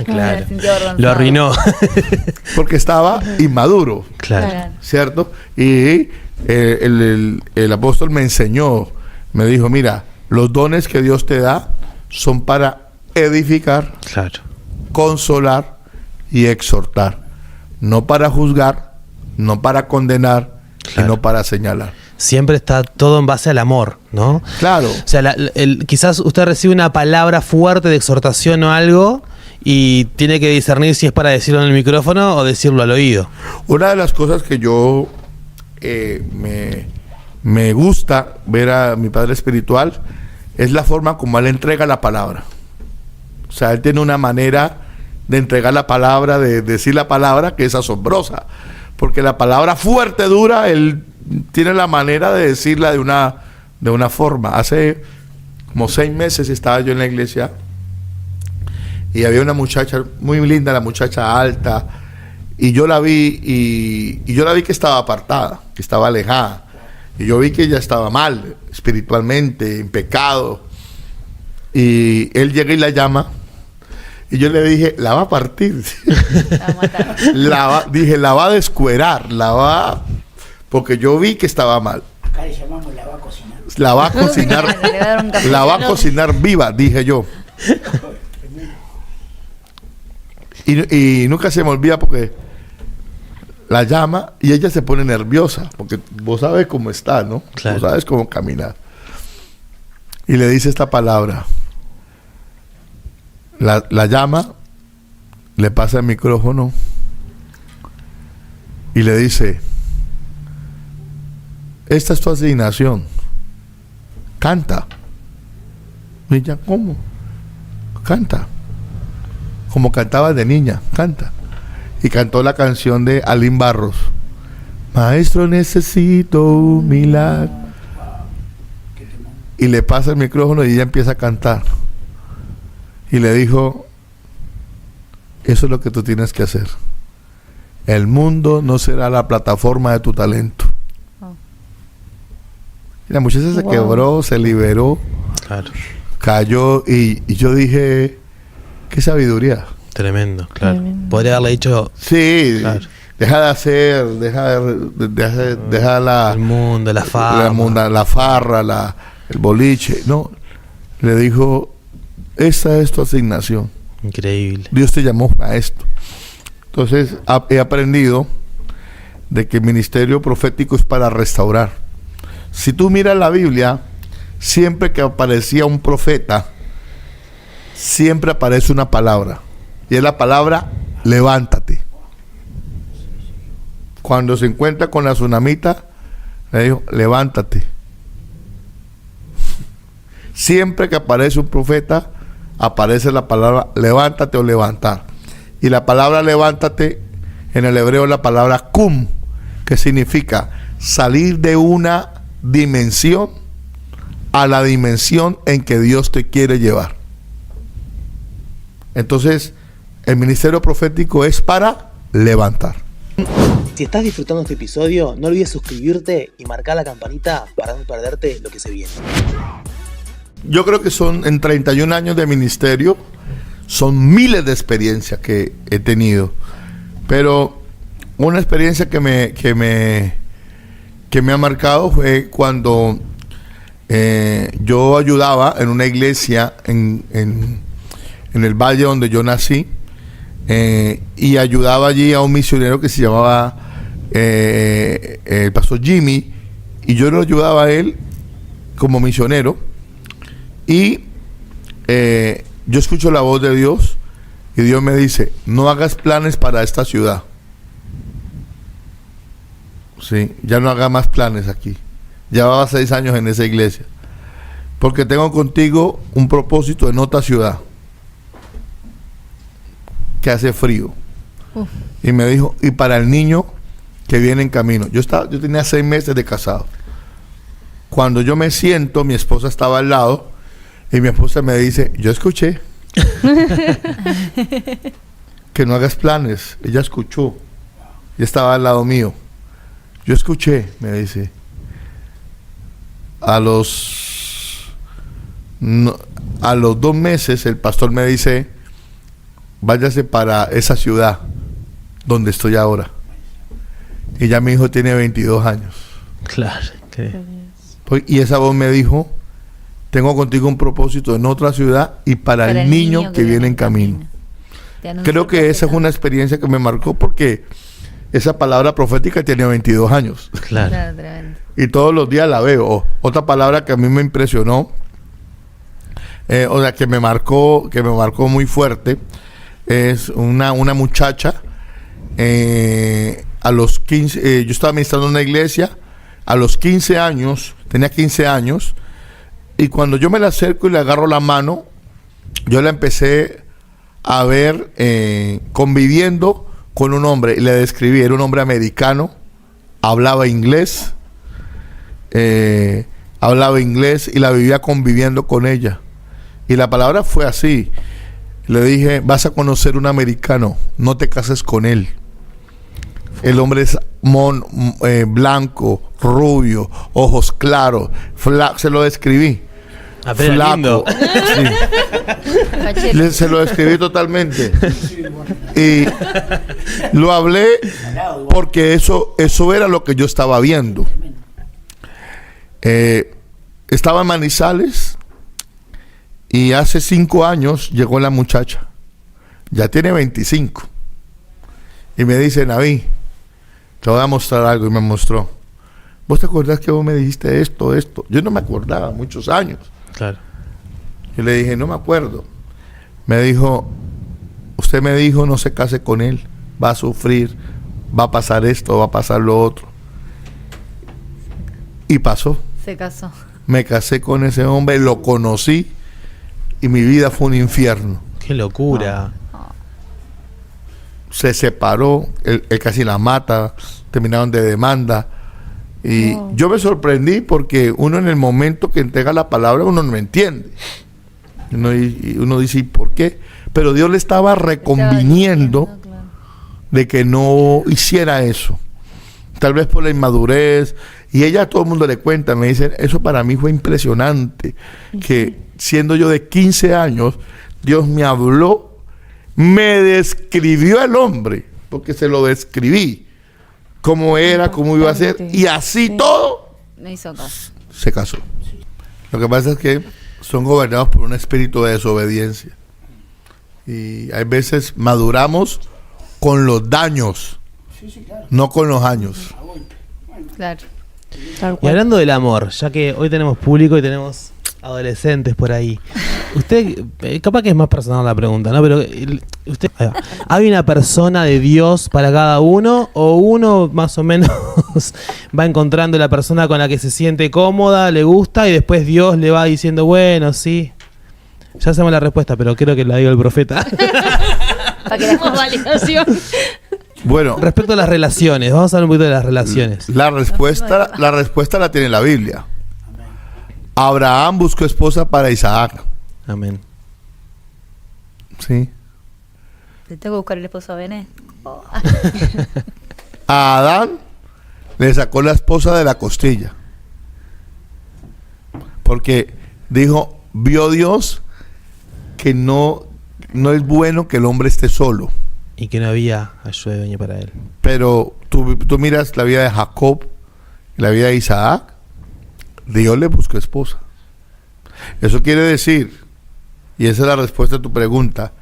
Claro.
Me sintió avergonzado.
Lo arruinó.
porque estaba inmaduro,
Claro.
¿cierto? Y el apóstol me enseñó, me dijo, mira, los dones que Dios te da son para edificar,
Claro.
consolar y exhortar, no para juzgar, no para condenar,
Claro.
sino para señalar.
Siempre está todo en base al amor, ¿no?
Claro.
O sea, quizás usted recibe una palabra fuerte de exhortación o algo y tiene que discernir si es para decirlo en el micrófono o decirlo al oído.
Una de las cosas que yo me gusta ver a mi padre espiritual es la forma como él entrega la palabra. O sea, él tiene una manera de entregar la palabra, de decir la palabra que es asombrosa. Porque la palabra fuerte, dura, él tiene la manera de decirla de una forma. Hace como 6 meses estaba yo en la iglesia y había una muchacha muy linda, la muchacha alta, y yo la vi y yo la vi que estaba apartada, que estaba alejada, y yo vi que ella estaba mal espiritualmente, en pecado, y él llega y la llama y yo le dije, la va a partir.
La va a matar.
Dije, la va a descuerar, porque yo vi que estaba mal.
Acá le llamamos la va a cocinar.
La va a cocinar,
Le va a dar un café.
la va a cocinar viva, dije yo. Y nunca se me olvida porque la llama y ella se pone nerviosa, porque vos sabes cómo está, ¿no?
Claro.
Vos sabes cómo caminar. Y le dice esta palabra. La llama, le pasa el micrófono y le dice, esta es tu asignación. canta. Y ella, ¿cómo? Canta. Como cantaba de niña, canta. Y cantó la canción de Alín Barros. Maestro, necesito un milagro. Y le pasa el micrófono y ella empieza a cantar. Y le dijo, eso es lo que tú tienes que hacer. El mundo no será la plataforma de tu talento. Y la muchacha se quebró, se liberó,
Claro.
cayó y yo dije, qué sabiduría.
Tremendo, claro.
Tremendo.
Podría haberle dicho
Sí,
Claro.
deja de hacer, deja la,
el mundo, la fama.
la farra, el boliche. No, le dijo, esta es tu asignación.
Increíble.
Dios te llamó a esto. Entonces he aprendido de que el ministerio profético es para restaurar. Si tú miras la Biblia, siempre que aparecía un profeta, siempre aparece una palabra. Y es la palabra, levántate. Cuando se encuentra con la tsunamita, le dijo, levántate. Siempre que aparece un profeta, aparece la palabra levántate o levantar. Y la palabra levántate, en el hebreo es la palabra kum, que significa salir de una dimensión a la dimensión en que Dios te quiere llevar. Entonces, el ministerio profético es para levantar.
Si estás disfrutando este episodio, no olvides suscribirte y marcar la campanita para no perderte lo que se viene.
Yo creo que son en 31 años de ministerio, son miles de experiencias que he tenido. Pero una experiencia que me ha marcado fue cuando yo ayudaba en una iglesia en el valle donde yo nací, y ayudaba allí a un misionero que se llamaba el pastor Jimmy, y yo lo ayudaba a él como misionero. Y yo escucho la voz de Dios y Dios me dice, no hagas planes para esta ciudad. Sí, ya no haga más planes aquí. Llevaba 6 años en esa iglesia. Porque tengo contigo un propósito en otra ciudad que hace frío. Y me dijo, y para el niño que viene en camino. Yo tenía 6 meses de casado. Cuando yo me siento, mi esposa estaba al lado. Y mi esposa me dice, yo escuché que no hagas planes. Ella escuchó. Y estaba al lado mío. Yo escuché, me dice. A los 2 meses el pastor me dice, váyase para esa ciudad donde estoy ahora. Y ya mi hijo tiene 22 años.
Claro.
Y esa voz me dijo, tengo contigo un propósito en otra ciudad y para el niño que viene en camino. Creo que esa es una experiencia que me marcó porque esa palabra profética tiene 22 años.
Claro.
Y todos los días la veo. Otra palabra que a mí me impresionó, o sea, que me marcó muy fuerte, es una muchacha, a los 15, yo estaba ministrando en una iglesia, a los 15 años, tenía 15 años, y cuando yo me la acerco y le agarro la mano, yo la empecé a ver conviviendo con un hombre, y le describí, era un hombre americano, hablaba inglés, y la vivía conviviendo con ella. Y la palabra fue así. Le dije, vas a conocer un americano, no te cases con él. El hombre es blanco, rubio, ojos claros, se lo describí. Flaco. Sí. Se lo describí totalmente. Y lo hablé porque eso era lo que yo estaba viendo. Estaba en Manizales y hace 5 años llegó la muchacha. Ya tiene 25. Y me dice, Naví, te voy a mostrar algo. Y me mostró. ¿Vos te acordás que vos me dijiste esto? Yo no me acordaba, muchos años.
Claro.
Y le dije, no me acuerdo. Me dijo, usted me dijo no se case con él, va a sufrir, va a pasar esto, va a pasar lo otro. Y pasó.
Se casó.
me casé con ese hombre, lo conocí y mi vida fue un infierno.
Qué locura.
Se separó, él casi la mata, terminaron de demanda. Y yo me sorprendí porque uno en el momento que entrega la palabra, uno no entiende. Uno dice, ¿y por qué? Pero Dios le estaba reconviniendo de que no hiciera eso. Tal vez por la inmadurez. Y ella a todo el mundo le cuenta, me dice, eso para mí fue impresionante. Que siendo yo de 15 años, Dios me habló, me describió el hombre, porque se lo describí, cómo era, cómo iba a ser, y así todo
No hizo caso.
se casó. Lo que pasa es que son gobernados por un espíritu de desobediencia. Y hay veces maduramos con los daños, no con los años.
Claro.
Tal
Y
cual.
hablando del amor, ya que hoy tenemos público y tenemos adolescentes por ahí. Usted, capaz que es más personal la pregunta, ¿no? Pero usted, ahí va. ¿Hay una persona de Dios para cada uno? ¿O uno más o menos va encontrando la persona con la que se siente cómoda, le gusta y después Dios le va diciendo, bueno, sí? Ya sabemos la respuesta, pero creo que la diga el profeta.
Para que la
validación.
Bueno,
Respecto a las relaciones, vamos a hablar un poquito de las relaciones.
la respuesta la tiene la Biblia. Abraham buscó esposa para Isaac.
Amén.
¿Sí?
¿Te tengo que buscar el esposo a Bené?
A Adán le sacó la esposa de la costilla. Porque dijo, vio Dios que no es bueno que el hombre esté solo.
Y que no había ayuda de dueño para él.
Pero tú miras la vida de Jacob, la vida de Isaac, Dios le buscó esposa. Eso quiere decir, y esa es la respuesta a tu pregunta,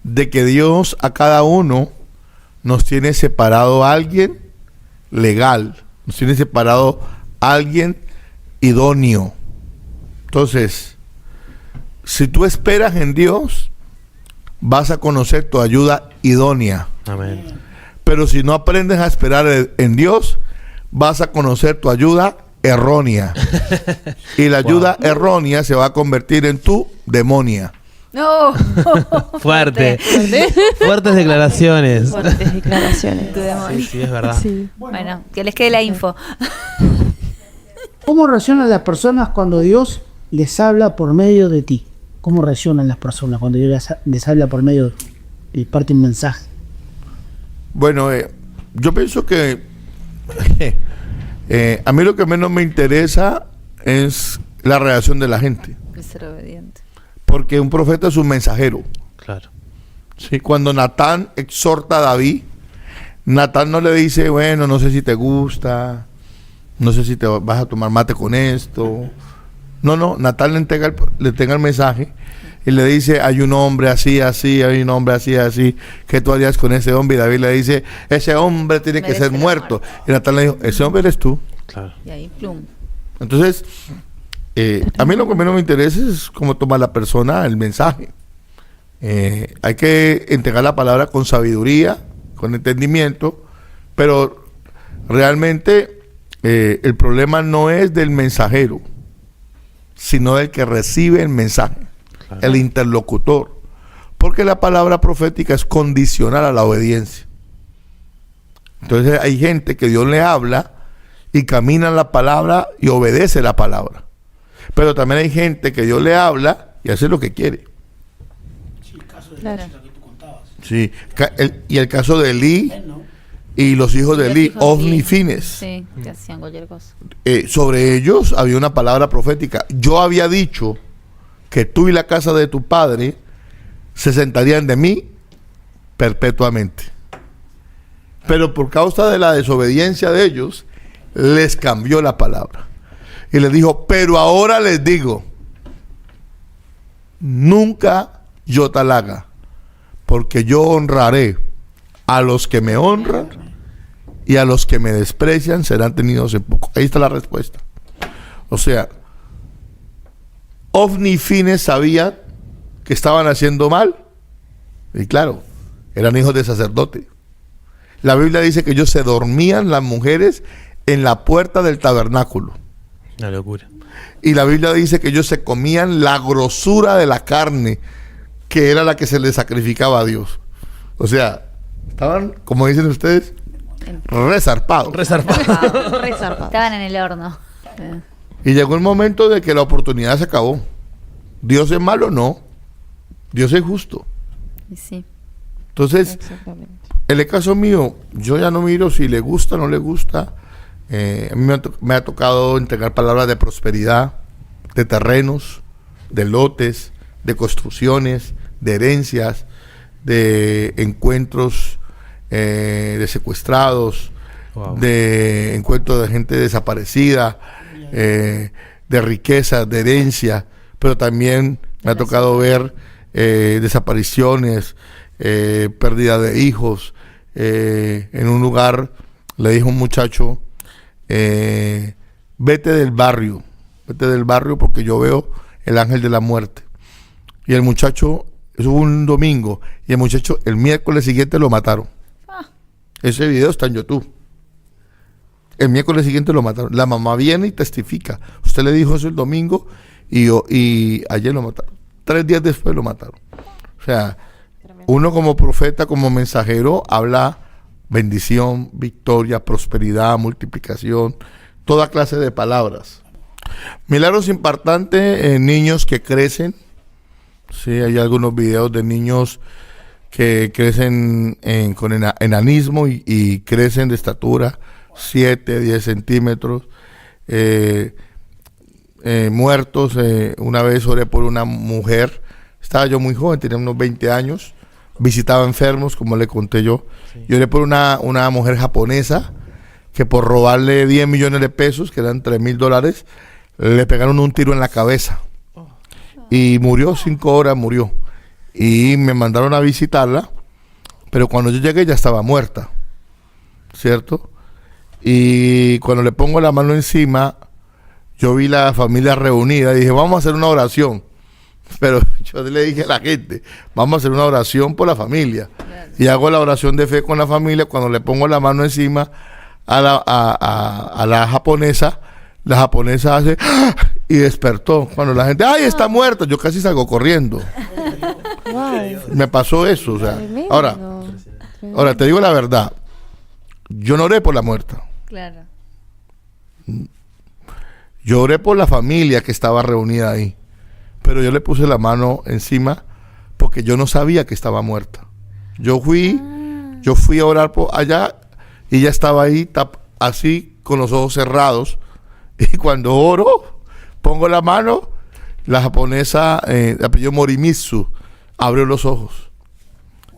de que Dios a cada uno nos tiene separado a alguien legal, nos tiene separado a alguien idóneo. Entonces, si tú esperas en Dios, vas a conocer tu ayuda idónea.
Amén.
Pero si no aprendes a esperar en Dios, vas a conocer tu ayuda errónea. Y la ayuda errónea se va a convertir en tu demonia.
No.
Fuerte. Fuertes declaraciones.
Fuertes declaraciones.
Tu demonio.
Sí, es verdad.
Sí.
Bueno, que les quede la info.
¿Cómo reaccionan las personas cuando Dios les habla por medio de ti? ¿Cómo reaccionan las personas cuando Dios les habla por medio y parte un mensaje?
Bueno, yo pienso que a mí lo que menos me interesa es la reacción de la gente.
Ser obediente.
Porque un profeta es un mensajero.
Claro.
¿Sí? Cuando Natán exhorta a David, Natán no le dice, bueno, no sé si te gusta, no sé si te vas a tomar mate con esto. No, Natán le entrega el mensaje y le dice, hay un hombre así, así, hay un hombre así, así, ¿qué tú harías con ese hombre? Y David le dice, ese hombre tiene que ser muerto. Y Natán le dijo, ese hombre eres tú.
Claro.
Y ahí, plum.
Entonces, a mí lo que menos me interesa es cómo toma la persona el mensaje. Hay que entregar la palabra con sabiduría, con entendimiento, pero realmente el problema no es del mensajero, sino del que recibe el mensaje, claro, el interlocutor, porque la palabra profética es condicional a la obediencia. Entonces hay gente que Dios le habla y camina en la palabra y obedece la palabra, pero también hay gente que Dios le habla y hace lo que quiere.
Sí, el caso de
Claro.
la que tú contabas.
Sí, y el caso de Elí y los hijos de Elí, Ofni y Fines.
Sí, que hacían cualquier cosa.
Sobre ellos había una palabra profética. Yo había dicho que tú y la casa de tu padre se sentarían de mí perpetuamente. Pero por causa de la desobediencia de ellos, les cambió la palabra. Y les dijo, pero ahora les digo, nunca yo tal haga, porque yo honraré a los que me honran y a los que me desprecian serán tenidos en poco. Ahí está la respuesta. O sea, Ofni y Fines sabían que estaban haciendo mal. Y claro, eran hijos de sacerdote. La Biblia dice que ellos se dormían, las mujeres, en la puerta del tabernáculo.
Una locura.
Y la Biblia dice que ellos se comían la grosura de la carne, que era la que se le sacrificaba a Dios. O sea, estaban, como dicen ustedes, resarpados.
Resarpado.
Re zarpado.
Estaban en el horno.
Y llegó el momento de que la oportunidad se acabó. ¿Dios es malo? No. Dios es justo.
Y sí.
Entonces,
Exactamente.
en el caso mío, yo ya no miro si le gusta o no le gusta. A mí me ha tocado entregar palabras de prosperidad, de terrenos, de lotes, de construcciones, de herencias, de encuentros de secuestrados,
Wow.
de encuentros de gente desaparecida, de riqueza, de herencia, pero también me ha tocado ver desapariciones, pérdida de hijos. En un lugar le dijo un muchacho, vete del barrio porque yo veo el ángel de la muerte. Y el muchacho, eso fue un domingo, y el muchacho el miércoles siguiente lo mataron. Ese video está en YouTube. El miércoles siguiente lo mataron. La mamá viene y testifica. Usted le dijo eso el domingo y ayer lo mataron. 3 días después lo mataron. O sea, uno como profeta, como mensajero, habla bendición, victoria, prosperidad, multiplicación, toda clase de palabras. Milagros impactantes en niños que crecen. Sí, hay algunos videos de niños que crecen con enanismo y crecen de estatura 7, 10 centímetros, muertos. Una vez oré por una mujer, estaba yo muy joven, tenía unos 20 años, visitaba enfermos, como le conté yo.
Sí.
Yo oré por una mujer japonesa que por robarle 10 millones de pesos, que eran $3,000, le pegaron un tiro en la cabeza. Y murió, 5 horas murió. Y me mandaron a visitarla, pero cuando yo llegué ya estaba muerta, ¿cierto? Y cuando le pongo la mano encima, yo vi la familia reunida y dije, vamos a hacer una oración. Pero yo le dije a la gente, vamos a hacer una oración por la familia. Y hago la oración de fe con la familia. Cuando le pongo la mano encima a la japonesa hace ¡ah! Y despertó. Cuando la gente, ¡ay, está muerta! Yo casi salgo corriendo.
Wow.
Me pasó eso. O sea,
Tremendo.
ahora te digo la verdad. Yo no oré por la muerta.
Claro.
Yo oré por la familia que estaba reunida ahí. Pero yo le puse la mano encima porque yo no sabía que estaba muerta. Yo fui a orar por allá y ella estaba ahí así con los ojos cerrados. Y cuando oro, pongo la mano, la japonesa, de apellido Morimitsu, abrió los ojos.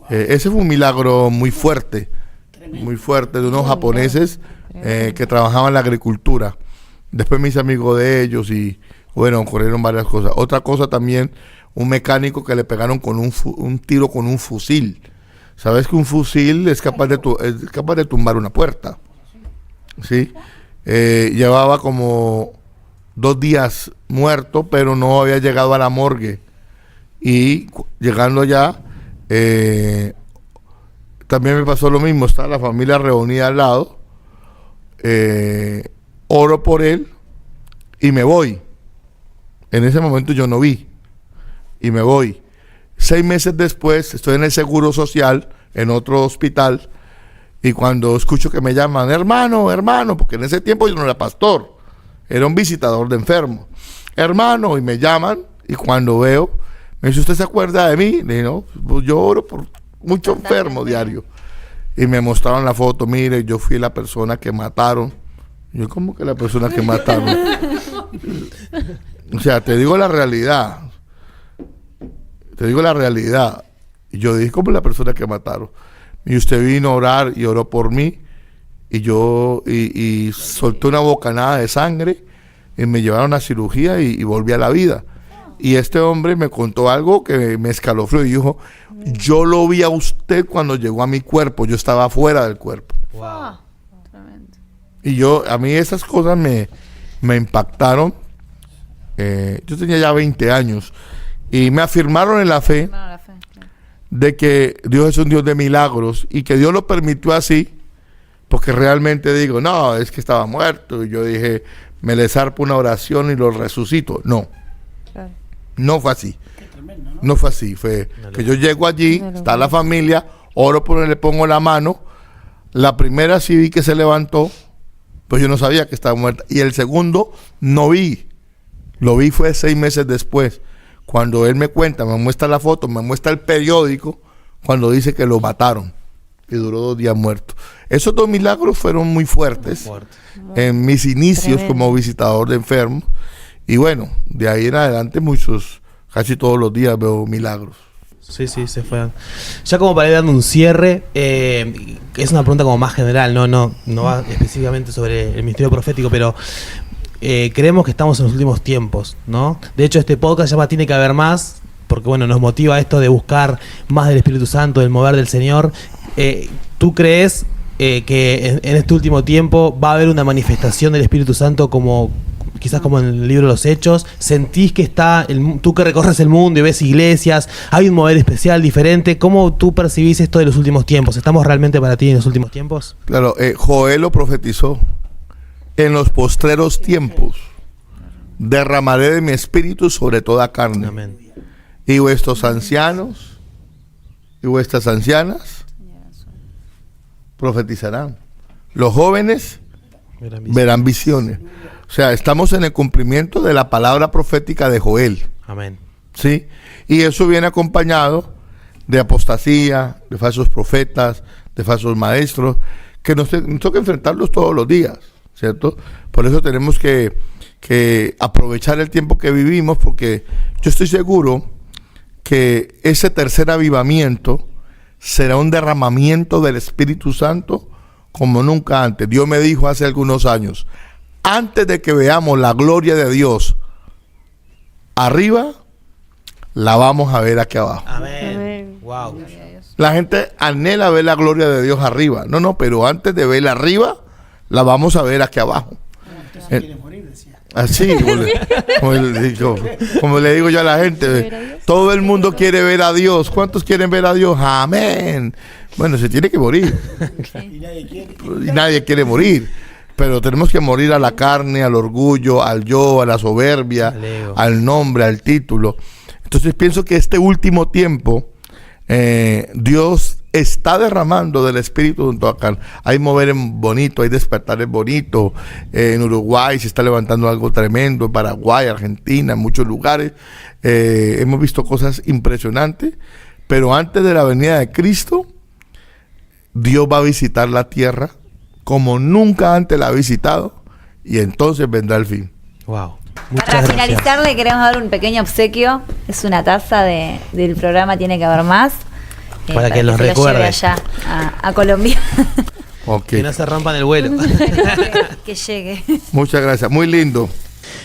Ese fue un milagro muy fuerte de unos japoneses que trabajaban en la agricultura. Después me hice amigo de ellos y bueno, ocurrieron varias cosas. Otra cosa también, un mecánico que le pegaron con un tiro con un fusil. ¿Sabes que un fusil es capaz de tumbar una puerta? ¿Sí? Llevaba como 2 días muerto, pero no había llegado a la morgue. Y llegando allá, también me pasó lo mismo. Estaba la familia reunida al lado. Oro por él y me voy. En ese momento yo no vi y me voy. 6 meses después estoy en el Seguro Social, en otro hospital, y cuando escucho que me llaman, hermano, porque en ese tiempo yo no era pastor, era un visitador de enfermos, hermano, y me llaman, y cuando veo, me dice, ¿usted se acuerda de mí? Le digo, no, pues yo oro por mucho enfermo diario. Y me mostraron la foto, mire, yo fui la persona que mataron. Yo, ¿cómo que la persona que mataron? O sea, te digo la realidad. Y yo dije, ¿cómo la persona que mataron? Y usted vino a orar y oró por mí. Y yo y solté una bocanada de sangre. Y me llevaron a cirugía y volví a la vida. Y este hombre me contó algo que me escalofrió y dijo, yo lo vi a usted cuando llegó a mi cuerpo. Yo estaba fuera del cuerpo.
Wow.
Tremendo.
Y a mí esas cosas me impactaron. Yo tenía ya 20 años y me afirmaron en la fe
Bueno, la fe, claro.
de que Dios es un Dios de milagros y que Dios lo permitió así porque realmente digo, no, es que estaba muerto. Y yo dije, me les arpo una oración y los resucito. No.
Claro.
No fue así. No fue así. Fue que yo llego allí, está la familia, oro por él, le pongo la mano. La primera sí vi que se levantó, pues yo no sabía que estaba muerta. Y el segundo no vi. Lo vi fue 6 meses después. Cuando él me cuenta, me muestra la foto, me muestra el periódico, cuando dice que lo mataron. Y duró 2 días muerto. Esos 2 milagros fueron muy fuertes en mis inicios
Tremendo.
como visitador de enfermos. Y bueno, de ahí en adelante casi todos los días veo milagros.
Sí, se fue. Ya como para ir dando un cierre, es una pregunta como más general, no va específicamente sobre el ministerio profético, pero creemos que estamos en los últimos tiempos, ¿no? De hecho, este podcast se llama Tiene que haber más, porque bueno, nos motiva esto de buscar más del Espíritu Santo, del mover del Señor. ¿Tú crees que en este último tiempo va a haber una manifestación del Espíritu Santo quizás como en el libro de los Hechos? ¿Sentís que tú que recorres el mundo y ves iglesias, hay un mover especial, diferente? ¿Cómo tú percibís esto de los últimos tiempos? ¿Estamos realmente para ti en los últimos tiempos?
Claro, Joel lo profetizó. En los postreros tiempos derramaré de mi espíritu sobre toda carne.
Amén.
Y vuestros ancianos y vuestras ancianas profetizarán. Los jóvenes verán visiones. O sea, estamos en el cumplimiento de la palabra profética de Joel.
Amén.
¿Sí? Y eso viene acompañado de apostasía, de falsos profetas, de falsos maestros, que nos toca enfrentarlos todos los días, ¿cierto? Por eso tenemos que aprovechar el tiempo que vivimos, porque yo estoy seguro que ese tercer avivamiento será un derramamiento del Espíritu Santo como nunca antes. Dios me dijo hace algunos años, antes de que veamos la gloria de Dios arriba, la vamos a ver aquí abajo.
Amén. Wow.
La gente anhela ver la gloria de Dios arriba. No, pero antes de verla arriba, la vamos a ver aquí abajo. Así, como le digo yo a la gente, todo el mundo quiere ver a Dios. ¿Cuántos quieren ver a Dios? Amén. Bueno, se tiene que morir. Y nadie quiere morir. Pero tenemos que morir a la carne, al orgullo, al yo, a la soberbia, al nombre, al título. Entonces pienso que este último tiempo Dios está derramando del Espíritu en toda carne. Hay mover bonito, hay despertares bonitos. En Uruguay se está levantando algo tremendo, en Paraguay, Argentina, en muchos lugares. Hemos visto cosas impresionantes, pero antes de la venida de Cristo, Dios va a visitar la tierra como nunca antes la ha visitado, y entonces vendrá el fin.
Wow.
Para finalizar, le queremos dar un pequeño obsequio. Es una taza del programa Tiene que haber más.
Para que los
se
recuerde.
Lo lleve allá a Colombia.
Okay.
Que no se rompan el vuelo.
Que llegue.
Muchas gracias, muy lindo.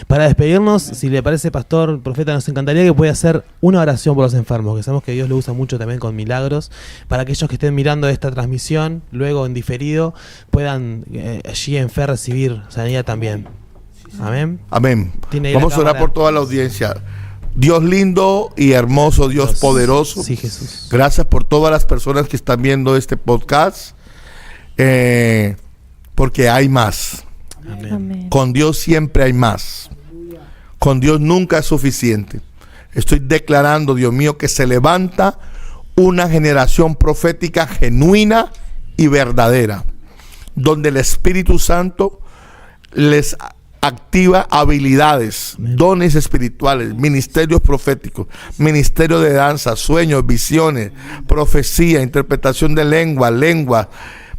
Para despedirnos, si le parece, pastor, profeta, nos encantaría que pueda hacer una oración por los enfermos, que sabemos que Dios lo usa mucho también con milagros, para aquellos que estén mirando esta transmisión, luego en diferido, puedan allí en fe recibir sanidad también. Amén.
Amén.
Tiene
Vamos a orar por toda la audiencia. Dios lindo y hermoso, Dios poderoso.
Sí, Jesús.
Gracias por todas las personas que están viendo este podcast, porque hay más.
Amén.
Amén.
Con Dios siempre hay más. Con Dios nunca es suficiente. Estoy declarando, Dios mío, que se levanta una generación profética genuina y verdadera, donde el Espíritu Santo les activa habilidades, dones espirituales, ministerios proféticos, ministerio de danza, sueños, visiones, profecía, interpretación de lengua.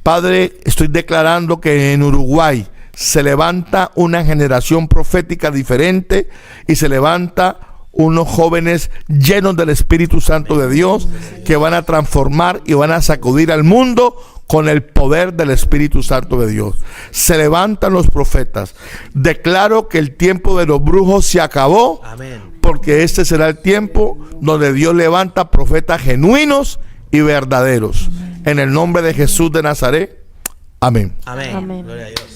Padre, estoy declarando que en Uruguay se levanta una generación profética diferente y se levanta unos jóvenes llenos del Espíritu Santo de Dios que van a transformar y van a sacudir al mundo con el poder del Espíritu Santo de Dios. Se levantan los profetas. Declaro que el tiempo de los brujos se acabó.
Amén.
Porque este será el tiempo donde Dios levanta profetas genuinos y verdaderos. En el nombre de Jesús de Nazaret. Amén.
Amén.
Amén.
Gloria a Dios.